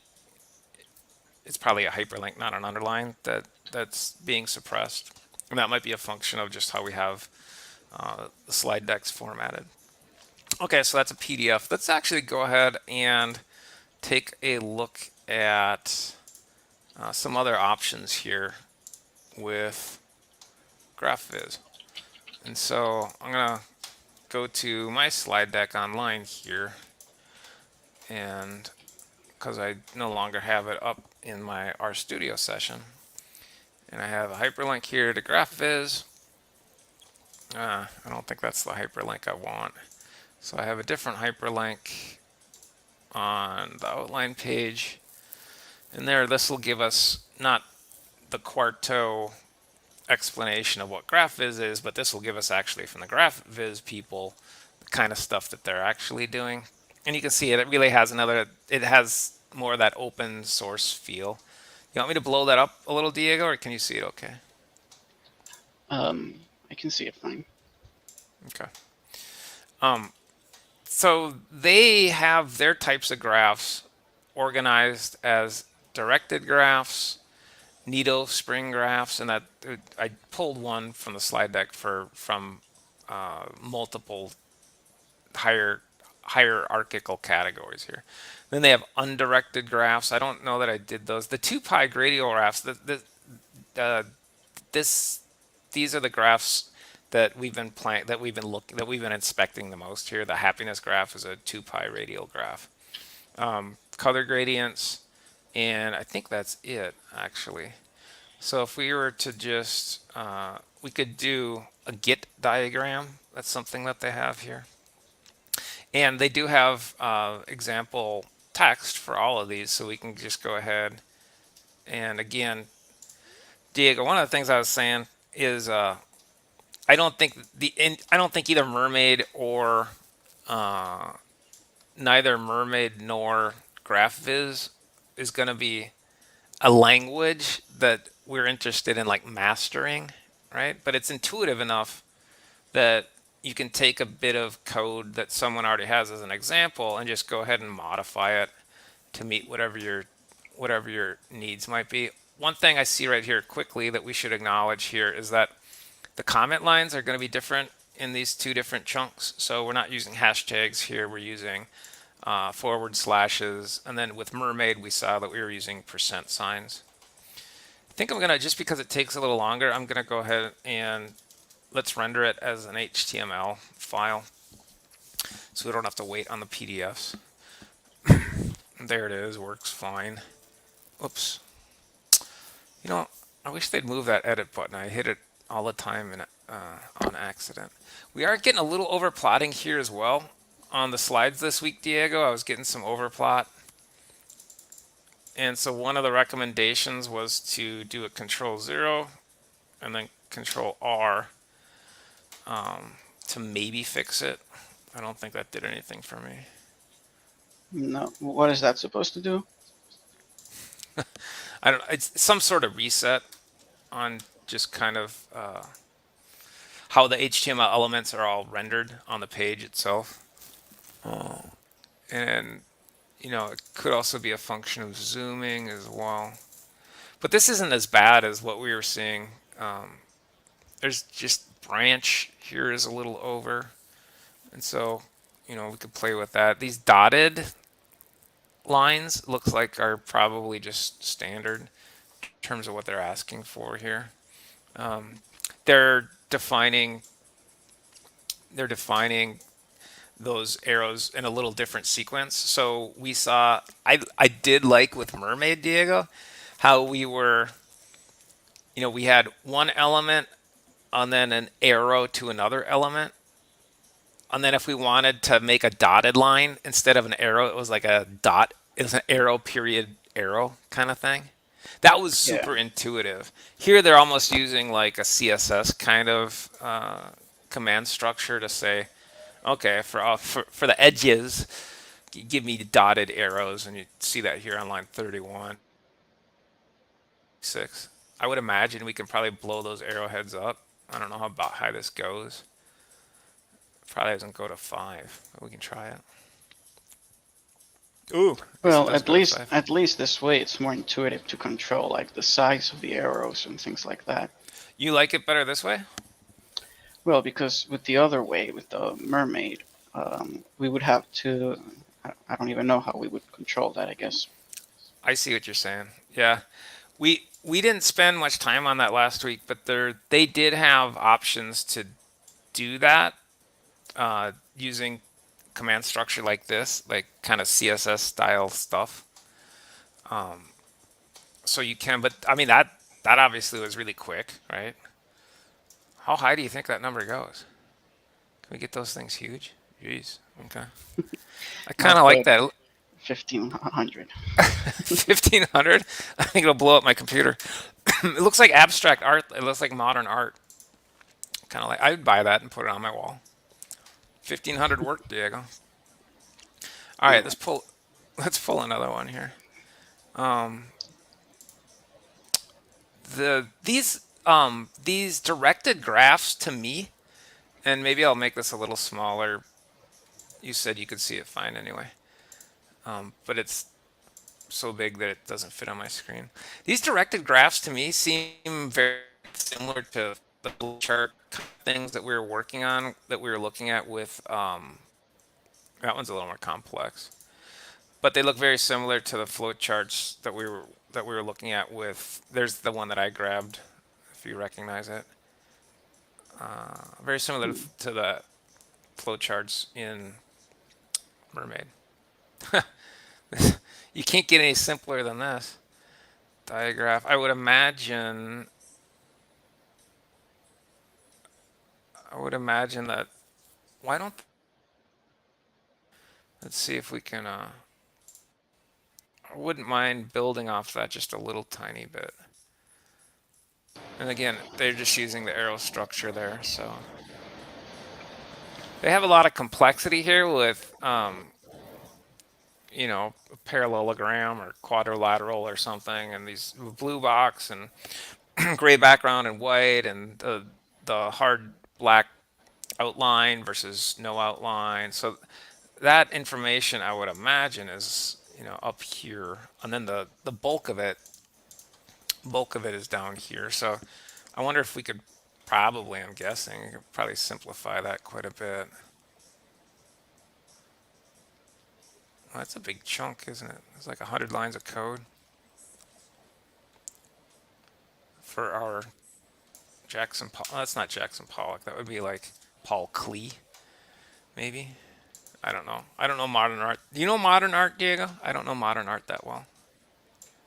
it's probably a hyperlink, not an underline, that's being suppressed. And that might be a function of just how we have the slide decks formatted. Okay, so that's a PDF. Let's actually go ahead and take a look at some other options here with graphviz. And so I'm going to go to my slide deck online here, and because I no longer have it up in my RStudio session, and I have a hyperlink here to graphviz. I don't think that's the hyperlink I want. So I have a different hyperlink on the outline page, and there, this will give us not the Quarto explanation of what graphviz is, but this will give us actually from the graphviz people the kind of stuff that they're actually doing. And you can see it really has it has more of that open source feel. You want me to blow that up a little, Diego, or can you see it okay?
I can see it fine.
Okay. So they have their types of graphs organized as directed graphs, needle spring graphs, and that I pulled one from the slide deck from multiple hierarchical categories here. Then they have undirected graphs. I don't know that I did those. The 2 pi gradial graphs. Uh, these are the graphs that we've been inspecting the most here. The happiness graph is a 2 pi radial graph. Color gradients, and I think that's it actually. So if we were to just, we could do a Git diagram. That's something that they have here. And they do have example text for all of these, so we can just go ahead. And again, Diego, one of the things I was saying is I don't think either Mermaid or neither Mermaid nor graphviz is going to be a language that we're interested in like mastering, right? But it's intuitive enough that you can take a bit of code that someone already has as an example and just go ahead and modify it to meet whatever whatever your needs might be. One thing I see right here quickly that we should acknowledge here is that the comment lines are going to be different in these two different chunks. So we're not using hashtags here. We're using forward slashes. And then with Mermaid, we saw that we were using percent signs. I think I'm going to, just because it takes a little longer, I'm going to go ahead and let's render it as an HTML file so we don't have to wait on the PDFs. There it is, works fine. Oops. You know, I wish they'd move that edit button. I hit it all the time on accident. We are getting a little overplotting here as well. On the slides this week, Diego, I was getting some overplot. And so one of the recommendations was to do a control 0 and then control R to maybe fix it. I don't think that did anything for me.
No, what is that supposed to do?
I don't. It's some sort of reset on just kind of how the HTML elements are all rendered on the page itself. And it could also be a function of zooming as well. But this isn't as bad as what we were seeing. There's just branch here is a little over, and so we could play with that. These dotted lines looks like are probably just standard in terms of what they're asking for here. They're defining those arrows in a little different sequence. So we saw I did like with Mermaid, Diego, how we had one element and then an arrow to another element. And then if we wanted to make a dotted line instead of an arrow, it was like a dot. It was an arrow period arrow kind of thing. That was
Yeah.
super intuitive. Here they're almost using like a CSS kind of command structure to say, okay, for the edges, give me dotted arrows, and you see that here on line 31. 6. I would imagine we can probably blow those arrowheads up. I don't know how about high this goes. Probably doesn't go to 5, but we can try it. Ooh,
Well,
does
at
go to
least
5.
at least this way it's more intuitive to control, like the size of the arrows and things like that.
You like it better this way?
Well, because with the other way, with the mermaid, we would have to. I don't even know how we would control that, I guess.
I see what you're saying. Yeah, we didn't spend much time on that last week, but they did have options to do that using command structure like this, like kind of CSS style stuff. So you can, but I mean that obviously was really quick, right? How high do you think that number goes? Can we get those things huge? Jeez. Okay. I kind
Not
of like
quite
that.
1,500.
1,500. I think it'll blow up my computer. It looks like abstract art. It looks like modern art. Kind of like I would buy that and put it on my wall. 1,500 work, Diego. All right,
Yeah.
let's pull another one here. These directed graphs to me, and maybe I'll make this a little smaller. You said you could see it fine anyway, but it's so big that it doesn't fit on my screen. These directed graphs to me seem very similar to the chart things that we were working on, that we were looking at with that one's a little more complex, but they look very similar to the flowcharts that we were looking at with. There's the one that I grabbed, if you recognize it. Very similar to the flowcharts in Mermaid. You can't get any simpler than this. Diagraph. I would imagine that. Why don't? Let's see if we can. I wouldn't mind building off that just a little tiny bit. And again, they're just using the arrow structure there, so they have a lot of complexity here with, a parallelogram or quadrilateral or something, and these blue box and gray background and white, and the hard black outline versus no outline. So that information, I would imagine, is up here, and then the bulk of it is down here. So I wonder if we could probably, I'm guessing, we could probably simplify that quite a bit. Well, that's a big chunk, isn't it? It's like 100 lines of code for our Jackson Pollock. Oh, that's not Jackson Pollock. That would be like Paul Klee, maybe. I don't know. I don't know modern art. Do you know modern art, Diego? I don't know modern art that well.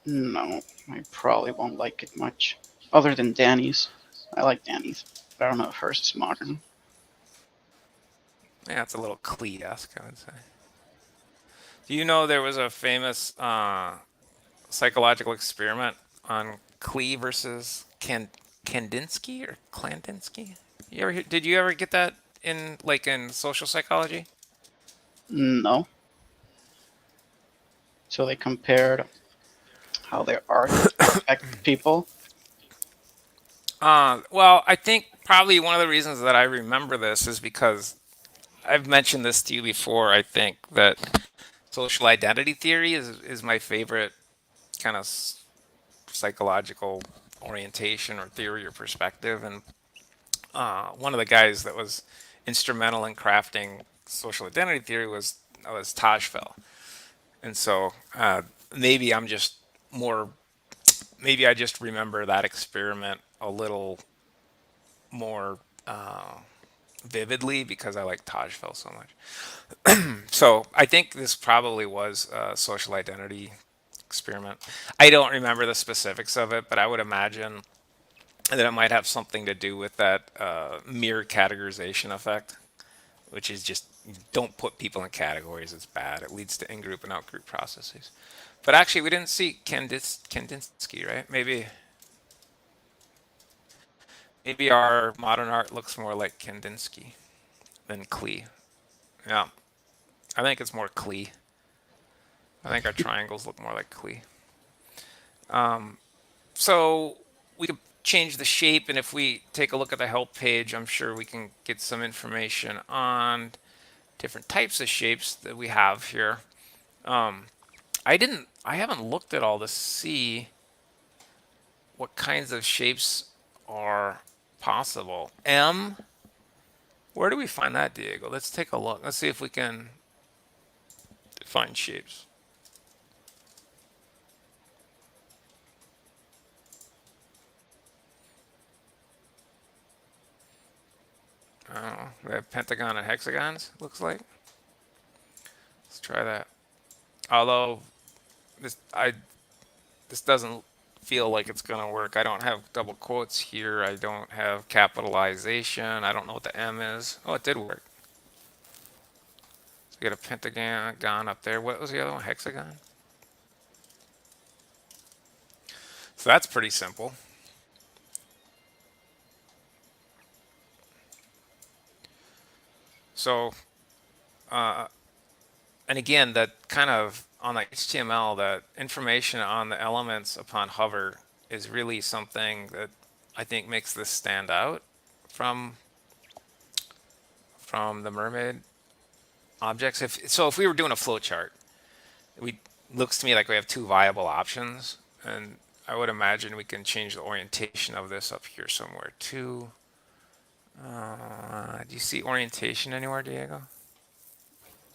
No, I probably won't like it much. Other than Danny's. I like Danny's, but I don't know if hers is modern.
Yeah, it's a little Klee-esque, I would say. Do you know there was a famous psychological experiment on Klee versus Kandinsky or Klandinsky? Did you ever get that in social psychology?
No. So they compared how their art affect people.
Well, I think probably one of the reasons that I remember this is because I've mentioned this to you before. I think that social identity theory is my favorite kind of psychological orientation or theory or perspective. And one of the guys that was instrumental in crafting social identity theory was Tajfel. And so maybe I'm just more, maybe I just remember that experiment a little more vividly because I like Tajfel so much. So I think this probably was a social identity experiment. I don't remember the specifics of it, but I would imagine that it might have something to do with that mere categorization effect, which is just don't put people in categories. It's bad. It leads to in-group and out-group processes. But actually, we didn't see Kandinsky, right? Maybe our modern art looks more like Kandinsky than Klee. Yeah, I think it's more Klee. I think our triangles look more like Klee. So we could change the shape, and if we take a look at the help page, I'm sure we can get some information on different types of shapes that we have here. I haven't looked at all to see what kinds of shapes are possible. M, where do we find that, Diego? Let's take a look. Let's see if we can define shapes. Oh, we have pentagon and hexagons, looks like. Let's try that. Although this doesn't feel like it's gonna work. I don't have double quotes here. I don't have capitalization. I don't know what the M is. Oh, it did work. So we got a pentagon up there. What was the other one? Hexagon. So that's pretty simple. So, and again, that kind of on the HTML, that information on the elements upon hover is really something that I think makes this stand out from the mermaid objects. If we were doing a flow chart, we looks to me like we have two viable options, and I would imagine we can change the orientation of this up here somewhere too. Do you see orientation anywhere, Diego?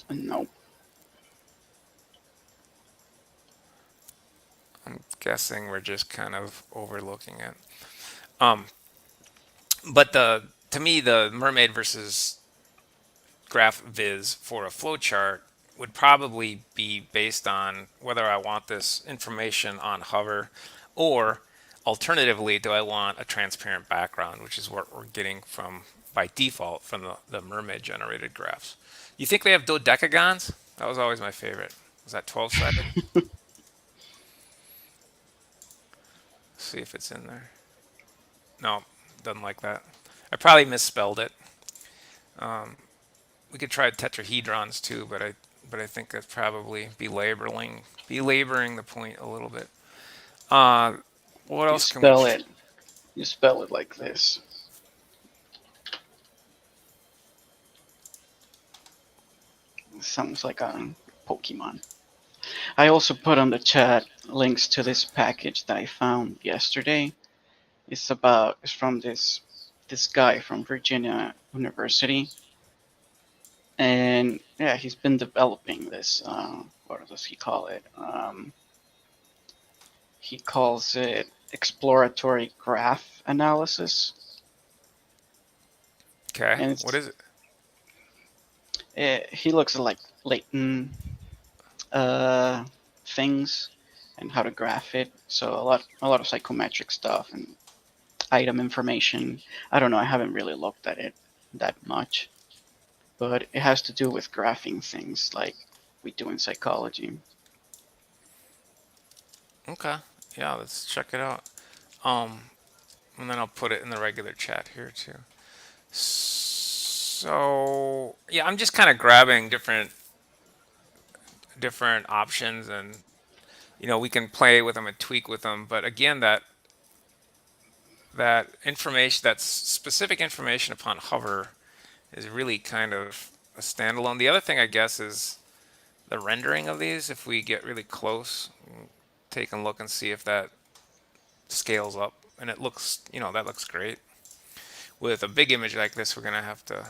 No.
I'm guessing we're just kind of overlooking it. But to me, the mermaid versus graphviz for a flowchart would probably be based on whether I want this information on hover, or alternatively, do I want a transparent background, which is what we're getting from by default from the mermaid generated graphs. You think they have dodecagons? That was always my favorite. Was that 12-sided? See if it's in there. No, doesn't like that. I probably misspelled it. We could try tetrahedrons too, but I think that's probably belaboring the point a little bit. What else can we?
You spell it like this. It sounds like a Pokemon. I also put on the chat links to this package that I found yesterday. It's from this guy from Virginia University, and yeah, he's been developing this. What does he call it? He calls it exploratory graph analysis,
Okay,
and
what is it?
he looks at like latent uh, things and how to graph it. So a lot of psychometric stuff and item information. I don't know. I haven't really looked at it that much, but it has to do with graphing things like we do in psychology.
Okay, yeah, let's check it out. Um, and then I'll put it in the regular chat here too. So yeah, I'm just kind of grabbing different options, and we can play with them and tweak with them. But again, that information, that specific information upon hover, is really kind of a standalone. The other thing, I guess, is the rendering of these. If we get really close, take a look and see if that scales up, and it looks, that looks great. With a big image like this, we're gonna have to,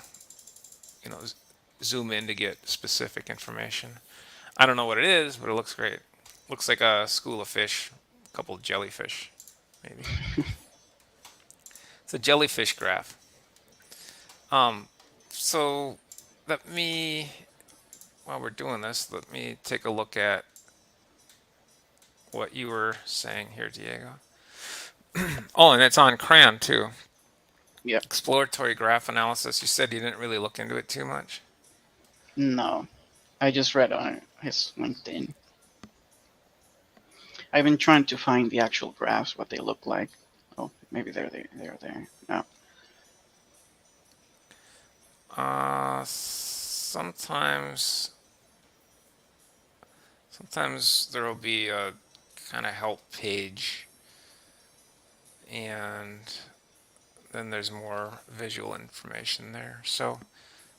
you know, zoom in to get specific information. I don't know what it is, but it looks great. Looks like a school of fish, a couple of jellyfish, maybe. It's a jellyfish graph. Um, so let me, while we're doing this, let me take a look at what you were saying here, Diego. Oh, and it's on Cran too.
Yep.
Exploratory graph analysis. You said you didn't really look into it too much.
No, I just read on his LinkedIn. I've been trying to find the actual graphs, what they look like. Oh, maybe they're there. No.
Sometimes there will be a kind of help page, and then there's more visual information there. So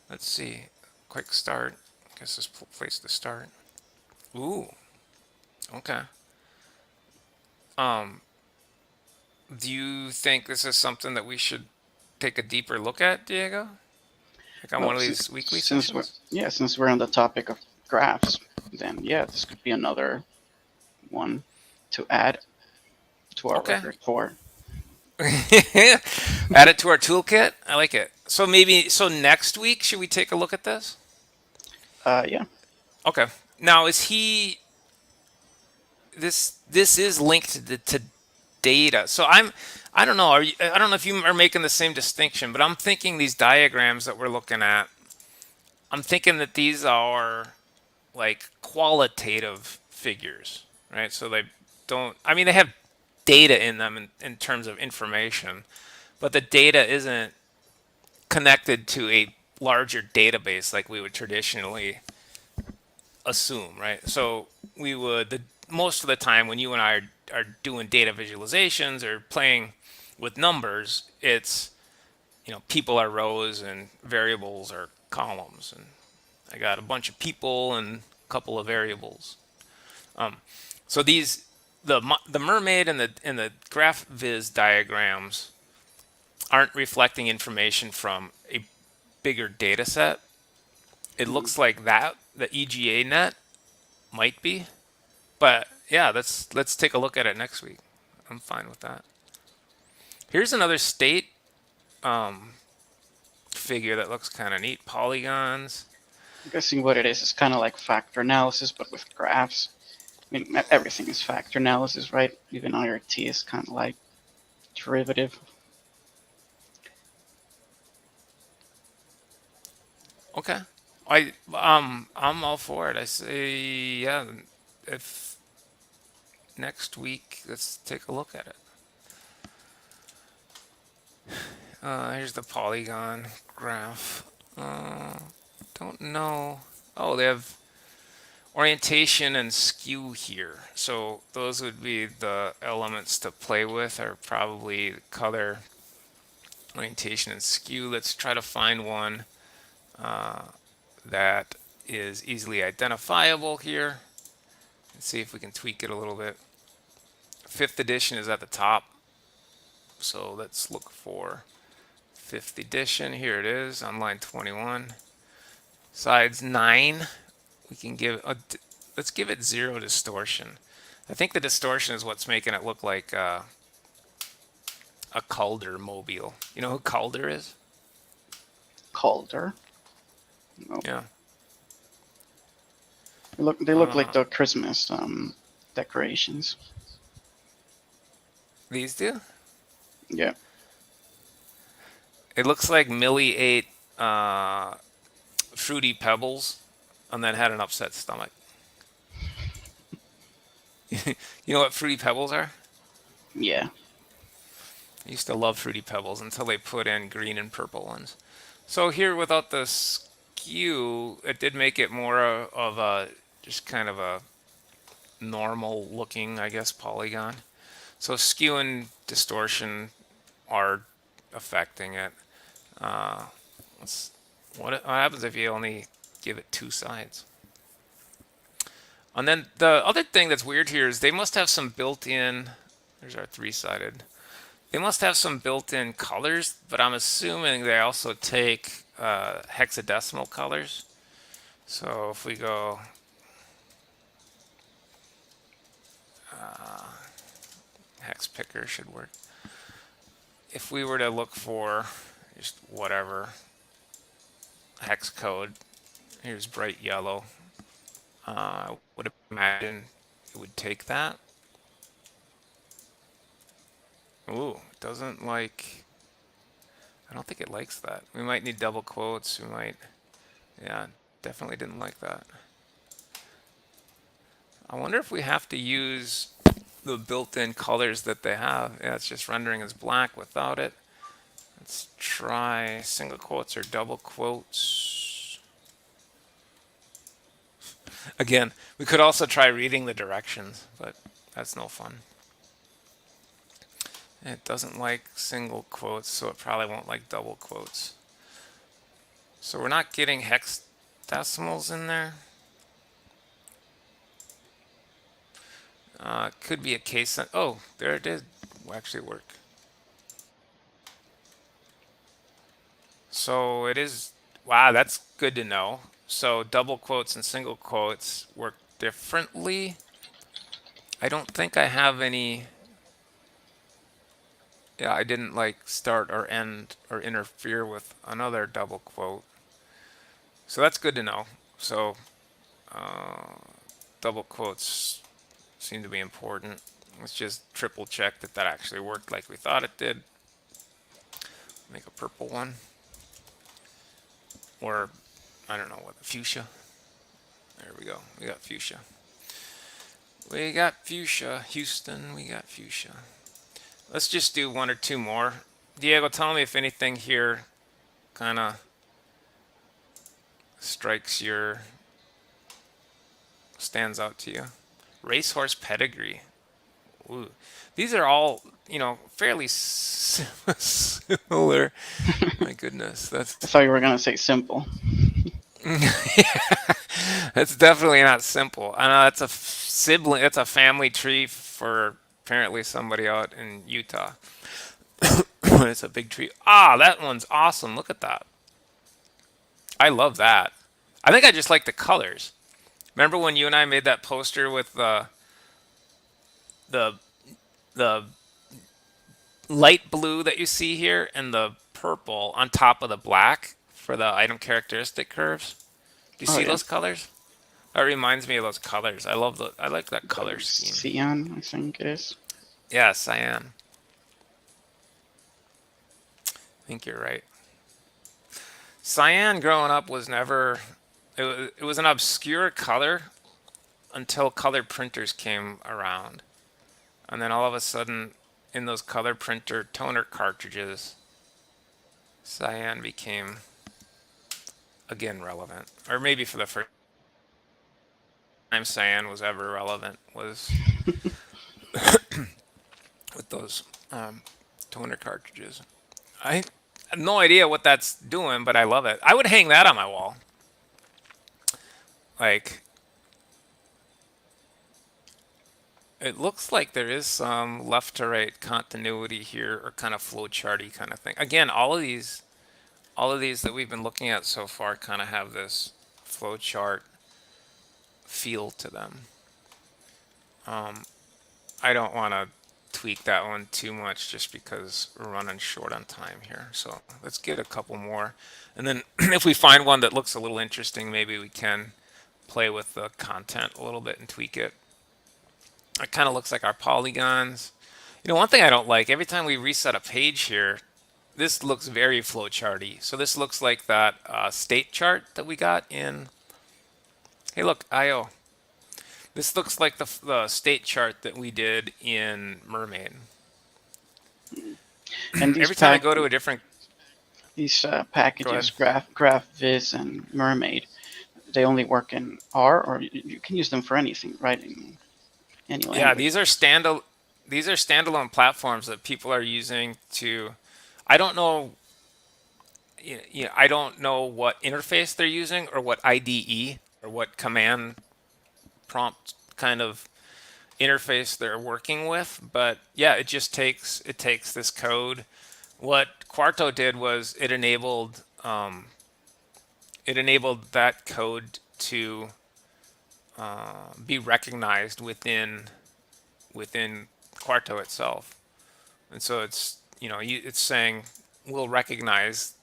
let's see. Quick start. I guess this place to start. Ooh. Okay. Um, do you think this is something that we should take a deeper look at, Diego? Like on
Well,
one of these weekly
since
sessions?
we're on the topic of graphs, then yeah, this could be another one to add to our
Okay.
report.
Add it to our toolkit. I like it. So next week, should we take a look at this?
Yeah.
Okay. Now, is he this is linked to data. So I don't know. I don't know if you are making the same distinction, but I'm thinking these diagrams that we're looking at, I'm thinking that these are like qualitative figures, right? So they don't, I mean, they have data in them in terms of information, but the data isn't connected to a larger database like we would traditionally assume, right? So we would, most of the time when you and I are doing data visualizations or playing with numbers, it's, people are rows and variables are columns. And I got a bunch of people and a couple of variables. So the mermaid and the graphviz diagrams aren't reflecting information from a bigger data set. It looks like that the EGA net might be, but yeah, let's take a look at it next week. I'm fine with that. Here's another state figure that looks kind of neat. Polygons.
I'm guessing what it is kind of like factor analysis, but with graphs. I mean, everything is factor analysis, right? Even IRT is kind of like derivative.
Okay. I'm all for it. I say yeah. If next week, let's take a look at it. Here's the polygon graph. Don't know. Oh, they have orientation and skew here. So those would be the elements to play with, are probably color, orientation, and skew. Let's try to find one that is easily identifiable here. Let's see if we can tweak it a little bit. Fifth edition is at the top. So let's look for fifth edition. Here it is on line 21. Sides 9. We can give let's give it 0 distortion. I think the distortion is what's making it look like a Calder mobile. You know who Calder is?
Calder. No.
Yeah.
They look like the Christmas decorations.
These do?
Yeah.
It looks like Millie ate Fruity Pebbles and then had an upset stomach. You know what Fruity Pebbles are?
Yeah.
I used to love Fruity Pebbles until they put in green and purple ones. So here, without the skew, it did make it more of a just kind of a normal looking, I guess, polygon. So skew and distortion are affecting it. Let's, what happens if you only give it 2 sides? And then the other thing that's weird here is they must have some built-in, there's our 3-sided. They must have some built-in colors, but I'm assuming they also take hexadecimal colors. So if we go hex picker should work. If we were to look for just whatever hex code, here's bright yellow. Would imagine it would take that. Ooh, it doesn't like. I don't think it likes that. We might need double quotes. We might. Yeah, definitely didn't like that. I wonder if we have to use the built-in colors that they have. Yeah, it's just rendering as black without it. Let's try single quotes or double quotes. Again, we could also try reading the directions, but that's no fun. It doesn't like single quotes, so it probably won't like double quotes. So we're not getting hex decimals in there. Could be a case. Oh, there it did actually work. So it is. Wow, that's good to know. So double quotes and single quotes work differently. I don't think I have any. Yeah, I didn't like start or end or interfere with another double quote. So that's good to know. So double quotes seem to be important. Let's just triple check that that actually worked like we thought it did. Make a purple one. Or, I don't know what, fuchsia. There we go. We got fuchsia. We got fuchsia. Houston, we got fuchsia. Let's just do 1 or 2 more. Diego, tell me if anything here kind of strikes your, stands out to you. Racehorse pedigree. Ooh. These are all, fairly similar. My goodness, that's.
I thought you were gonna say simple.
That's definitely not simple. I know that's a sibling. It's a family tree for apparently somebody out in Utah. It's a big tree. Ah, that one's awesome. Look at that. I love that. I think I just like the colors. Remember when you and I made that poster with the light blue that you see here and the purple on top of the black for the item characteristic curves? Do you see those colors? That reminds me of those colors. I like that color scheme.
Cyan, I think it is.
Yeah, cyan. I think you're right. Cyan growing up was never, it was an obscure color until color printers came around. And then all of a sudden, in those color printer toner cartridges, cyan became, again, relevant. Or maybe for the first time cyan was ever relevant was with those toner cartridges. I have no idea what that's doing, but I love it. I would hang that on my wall. Like, It looks like there is some left to right continuity here, or kind of flow charty kind of thing. Again, all of these that we've been looking at so far kind of have this flow chart feel to them. I don't want to tweak that one too much just because we're running short on time here. So let's get a couple more. And then if we find one that looks a little interesting, maybe we can play with the content a little bit and tweak it. It kind of looks like our polygons. You know, one thing I don't like, every time we reset a page here, this looks very flowcharty. So this looks like that state chart that we got in. Hey, look, IO. This looks like the state chart that we did in Mermaid.
And these
Every time I go to a different, go ahead.
packages, graphviz and Mermaid, they only work in R, or you can use them for anything, right? In any
Yeah,
language.
these are standalone platforms that people are using to. I don't know. I don't know what interface they're using or what IDE or what command prompt kind of interface they're working with, but yeah, it takes this code. What Quarto did was it enabled that code to be recognized within Quarto itself, and so it's it's saying we'll recognize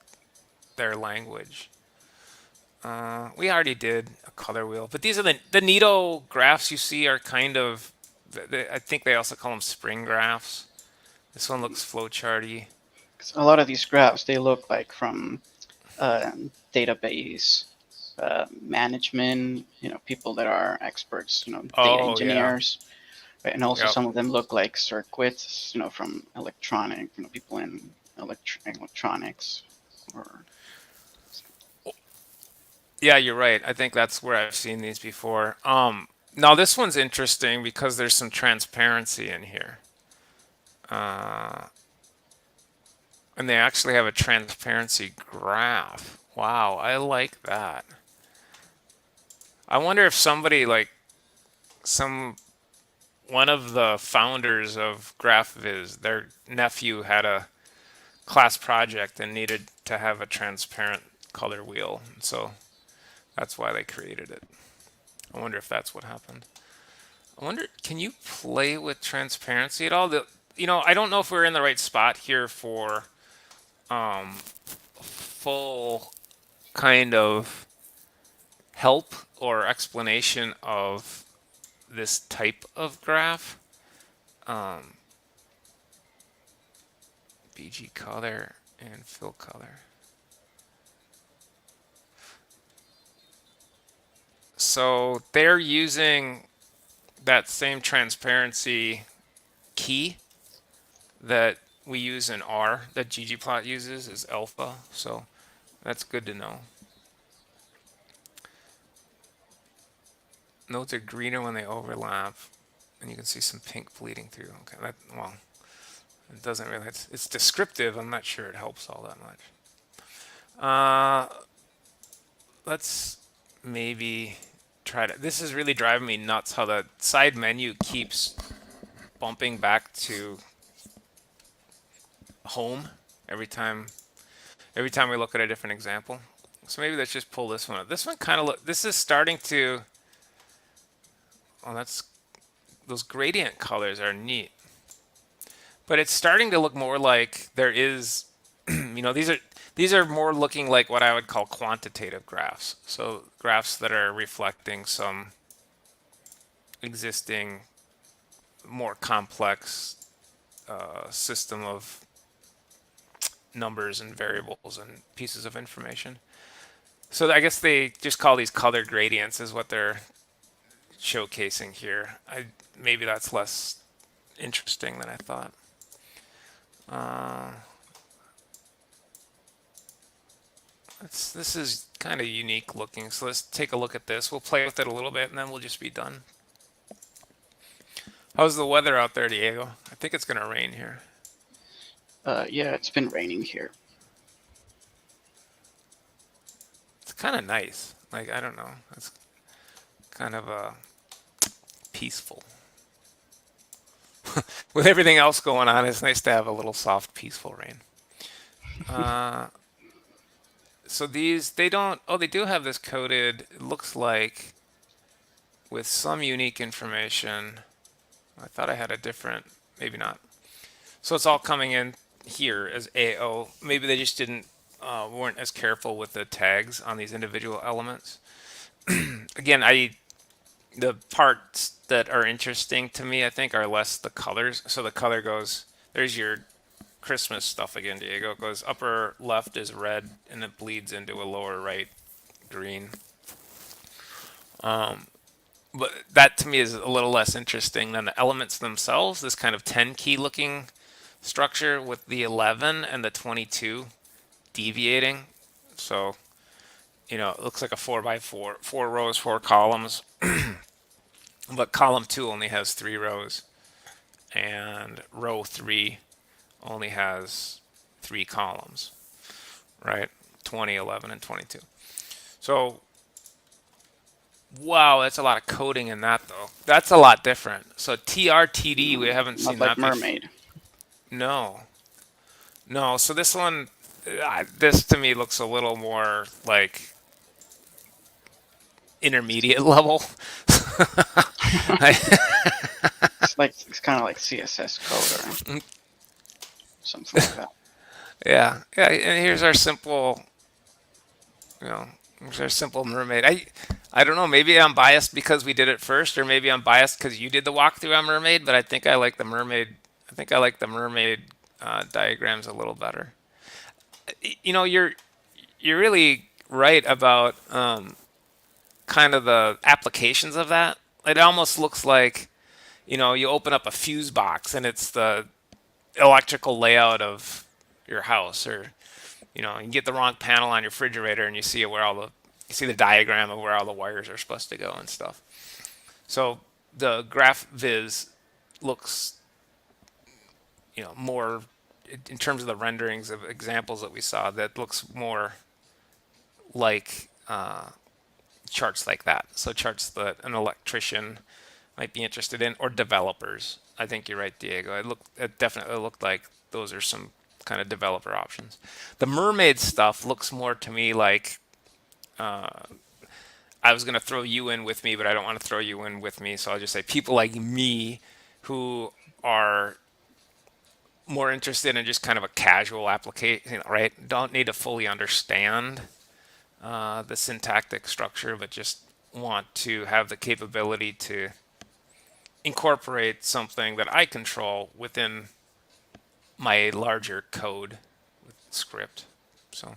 their language. We already did a color wheel, but these are the Nito graphs you see are kind of, I think they also call them spring graphs. This one looks flowcharty.
'Cause a lot of these graphs, they look like from database management, people that are experts, data
Oh yeah,
engineers, right? And also
yep,
some of them look like circuits, from electronic, people in electronics, or
yeah. You're right. I think that's where I've seen these before. Now this one's interesting because there's some transparency in here, uh, and they actually have a transparency graph. Wow, I like that. I wonder if somebody like some one of the founders of graphviz, their nephew had a class project and needed to have a transparent color wheel. So that's why they created it. I wonder if that's what happened. I wonder, can you play with transparency at all? I don't know if we're in the right spot here for um, full kind of help or explanation of this type of graph. Um, BG color and fill color. So they're using that same transparency key that we use in R, that ggplot uses, is alpha. So that's good to know. Nodes are greener when they overlap, and you can see some pink bleeding through. Okay, well, it doesn't really. It's descriptive. I'm not sure it helps all that much. Let's maybe try to. This is really driving me nuts how the side menu keeps bumping back to home every time we look at a different example. So maybe let's just pull this one up. This one kind of look. This is starting to. Oh, those gradient colors are neat, but it's starting to look more like there is. These are more looking like what I would call quantitative graphs. So graphs that are reflecting some existing, more complex system of numbers and variables and pieces of information. So I guess they just call these color gradients is what they're showcasing here. Maybe that's less interesting than I thought. Uh, this is kind of unique looking. So let's take a look at this. We'll play with it a little bit and then we'll just be done. How's the weather out there, Diego? I think it's going to rain here.
yeah, it's been raining here.
It's kind of nice. Like, I don't know. It's kind of peaceful. With everything else going on, it's nice to have a little soft, peaceful rain. Uh, so these, they don't, oh, they do have this coded, it looks like, with some unique information. I thought I had a different, maybe not. So it's all coming in here as AO. Maybe they just didn't, weren't as careful with the tags on these individual elements. Again, the parts that are interesting to me, I think, are less the colors. So the color goes, there's your Christmas stuff again, Diego. It goes upper left is red and it bleeds into a lower right green. But that to me is a little less interesting than the elements themselves. This kind of 10 key looking structure with the 11 and the 22 deviating. So, it looks like a 4 by 4, 4 rows, 4 columns. But column 2 only has 3 rows, and row 3 only has 3 columns, right? 20, 11, and 22. So, wow, that's a lot of coding in that, though. That's a lot different. So, TRTD, we haven't
Not
seen
like
that before.
mermaid.
No. No, so this one, this to me looks a little more like intermediate level.
It's kind of like CSS code or something like that.
Yeah, yeah, and here's our simple, you know, here's our simple mermaid. I don't know, maybe I'm biased because we did it first, or maybe I'm biased because you did the walkthrough on mermaid, but I think I like the mermaid, diagrams a little better. You're really right about kind of the applications of that. It almost looks like, you open up a fuse box and it's the electrical layout of your house, or you get the wrong panel on your refrigerator and you see the diagram of where all the wires are supposed to go and stuff. So the graphviz looks, more in terms of the renderings of examples that we saw, that looks more like charts like that. So charts that an electrician might be interested in, or developers. I think you're right, Diego. It definitely looked like those are some kind of developer options. The mermaid stuff looks more to me like I was going to throw you in with me, but I don't want to throw you in with me. So I'll just say people like me who are more interested in just kind of a casual application, right? Don't need to fully understand the syntactic structure, but just want to have the capability to incorporate something that I control within my larger code script. So,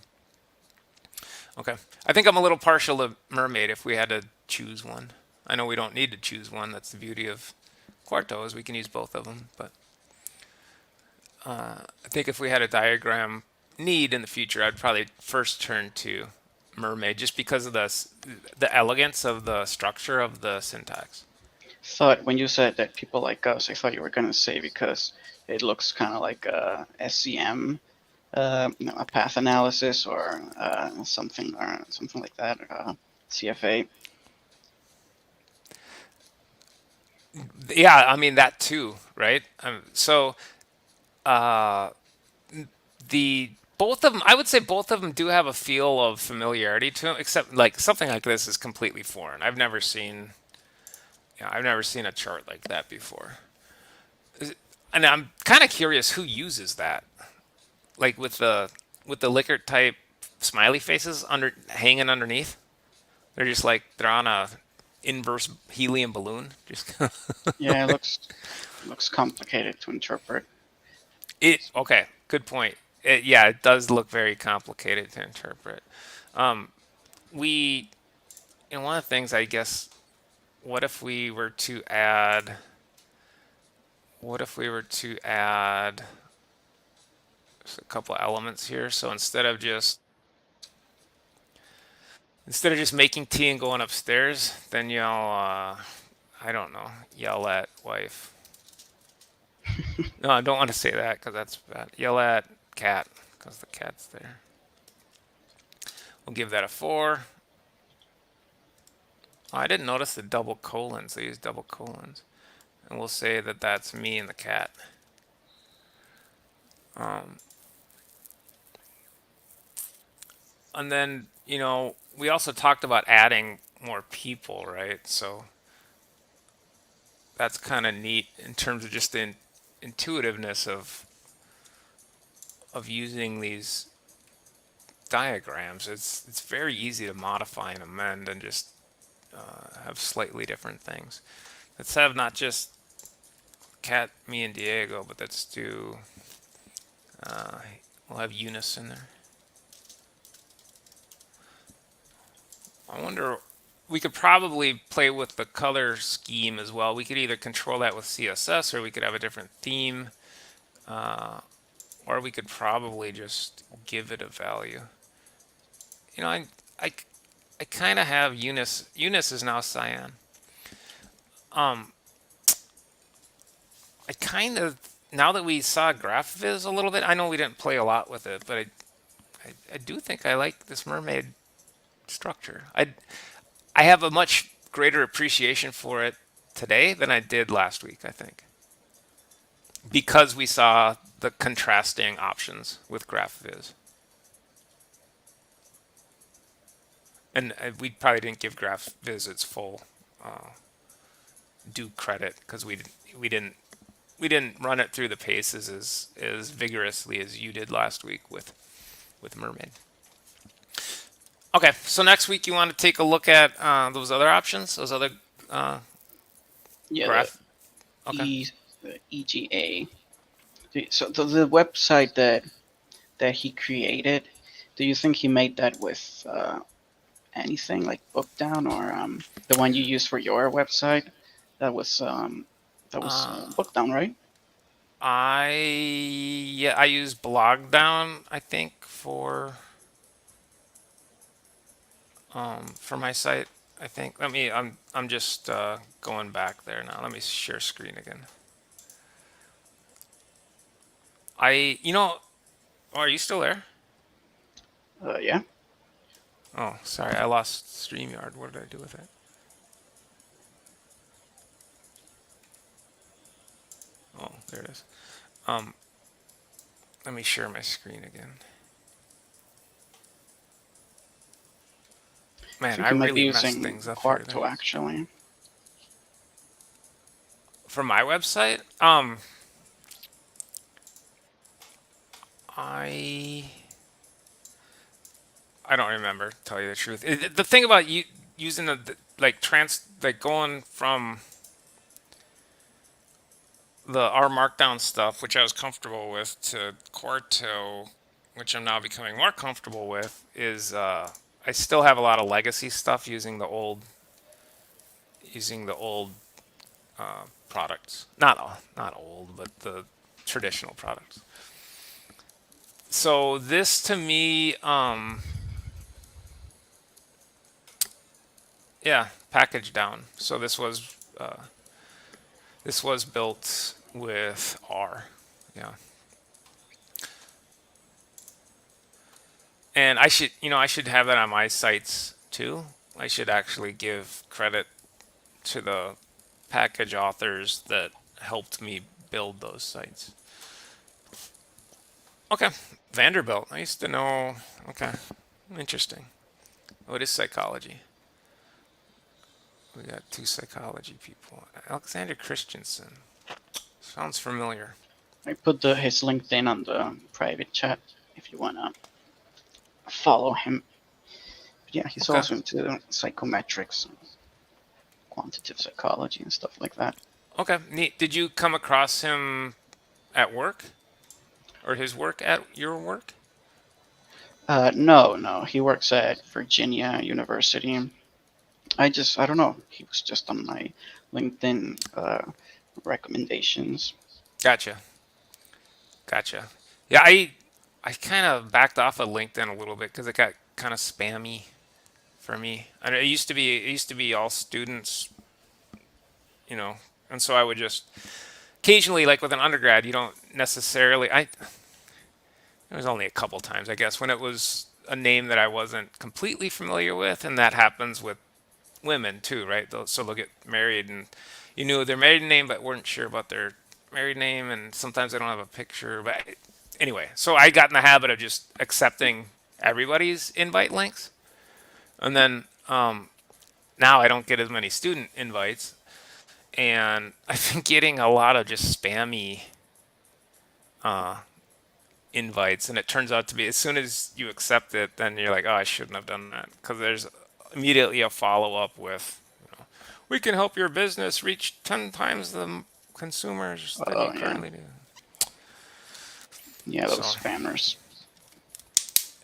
okay. I think I'm a little partial to mermaid if we had to choose one. I know we don't need to choose one. That's the beauty of Quarto, is we can use both of them. But I think if we had a diagram need in the future, I'd probably first turn to mermaid, just because of the elegance of the structure of the syntax.
Thought when you said that people like us, I thought you were gonna say because it looks kind of like a SCM, a path analysis or something like that, CFA.
Yeah, I mean that too, right? So uh, the both of them, I would say both of them do have a feel of familiarity to them, except like something like this is completely foreign. I've never seen a chart like that before, and I'm kind of curious who uses that, like with the Likert type smiley faces hanging underneath. They're on a inverse helium balloon. Just
Yeah, it looks complicated to interpret.
okay, good point. Yeah, it does look very complicated to interpret. We, one of the things, I guess, what if we were to add, what if we were to add just a couple of elements here? So instead of just making tea and going upstairs, then y'all, I don't know, yell at wife. No, I don't want to say that because that's bad. Yell at cat because the cat's there. We'll give that a 4. Oh, I didn't notice the double colons. They use double colons. and we'll say that that's me and the cat. Um, and then, we also talked about adding more people, right? So that's kind of neat in terms of just the intuitiveness of using these diagrams. It's very easy to modify and amend and just have slightly different things. Let's have not just cat, me, and Diego, but let's do. Uh, we'll have Eunice in there. I wonder. We could probably play with the color scheme as well. We could either control that with CSS, or we could have a different theme, uh, or we could probably just give it a value. I, I kind of have Eunice. Eunice is now cyan. Um, I kind of now that we saw graphviz a little bit. I know we didn't play a lot with it, but I do think I like this mermaid structure. I have a much greater appreciation for it today than I did last week, I think, because we saw the contrasting options with graphviz. And we probably didn't give graphviz its full uh, due credit because we didn't we didn't run it through the paces as vigorously as you did last week with mermaid. Okay, so next week you want to take a look at those other options, those other uh,
Yeah,
graph.
the
Okay.
the EGA. So the website that he created, do you think he made that with anything like Bookdown, or the one you use for your website? That was
Uh,
Bookdown, right?
I use Blogdown, I think, for my site. I think. I'm just going back there now. Let me share screen again. I you know oh, are you still there?
Yeah.
Oh, sorry, I lost StreamYard. What did I do with it? Oh, there it is. Um, Let me share my screen again.
I
Man, I
think you might be
really messed
using
things up here.
Quarto actually.
For my website, I I don't remember. To tell you the truth, the thing about you using like going from the R Markdown stuff, which I was comfortable with, to Quarto, which I'm now becoming more comfortable with, is I still have a lot of legacy stuff using the old products. Not old, but the traditional products. So this to me, yeah, packaged down. So this was built with R, yeah. And I should have that on my sites too. I should actually give credit to the package authors that helped me build those sites. Okay, Vanderbilt. I used to know. Okay, interesting. What is psychology? We got two psychology people. Alexander Christensen. Sounds familiar.
I put his LinkedIn on the private chat if you wanna follow him. But yeah, he's
Okay.
also into psychometrics, and quantitative psychology, and stuff like that.
Okay. Neat. Did you come across him at work? Or his work at your work?
No, he works at Virginia University. I don't know. He was just on my LinkedIn recommendations.
Gotcha. Gotcha. Yeah, I kind of backed off of LinkedIn a little bit because it got kind of spammy for me. And it used to be all students, you know, and so I would just occasionally, like with an undergrad, you don't necessarily. It was only a couple times, I guess, when it was a name that I wasn't completely familiar with, and that happens with women too, right? So they'll get married and you knew their maiden name but weren't sure about their married name, and sometimes they don't have a picture. But anyway, so I got in the habit of just accepting everybody's invite links, and then now I don't get as many student invites, and I've been getting a lot of just spammy invites, and it turns out to be as soon as you accept it, then you're like, oh, I shouldn't have done that because there's immediately a follow up with, we can help your business reach 10 times the consumers that you
Oh yeah,
currently do.
yeah, those
So
spammers.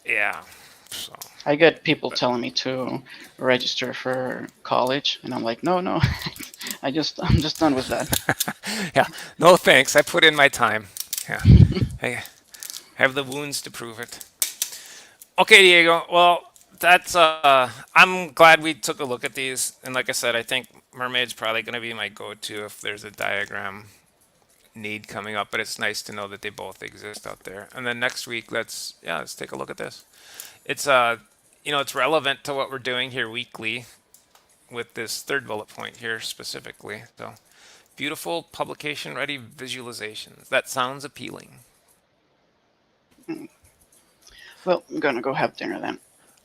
yeah, so
I get people telling me to register for college, and I'm like, no, no, I'm just done with that.
yeah, no thanks. I put in my time. Yeah, I have the wounds to prove it. Okay, Diego. Well, that's I'm glad we took a look at these, and like I said, I think mermaid's probably going to be my go-to if there's a diagram need coming up. But it's nice to know that they both exist out there. And then next week, let's take a look at this. It's it's relevant to what we're doing here weekly with this third bullet point here specifically. So beautiful publication ready visualizations. That sounds appealing.
Well, I'm gonna go have dinner then.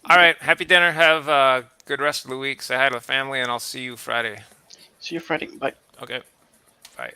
All right, happy dinner. Have a good rest of the week. Say hi to the family, and I'll see you Friday.
See you Friday. Bye.
Okay, bye.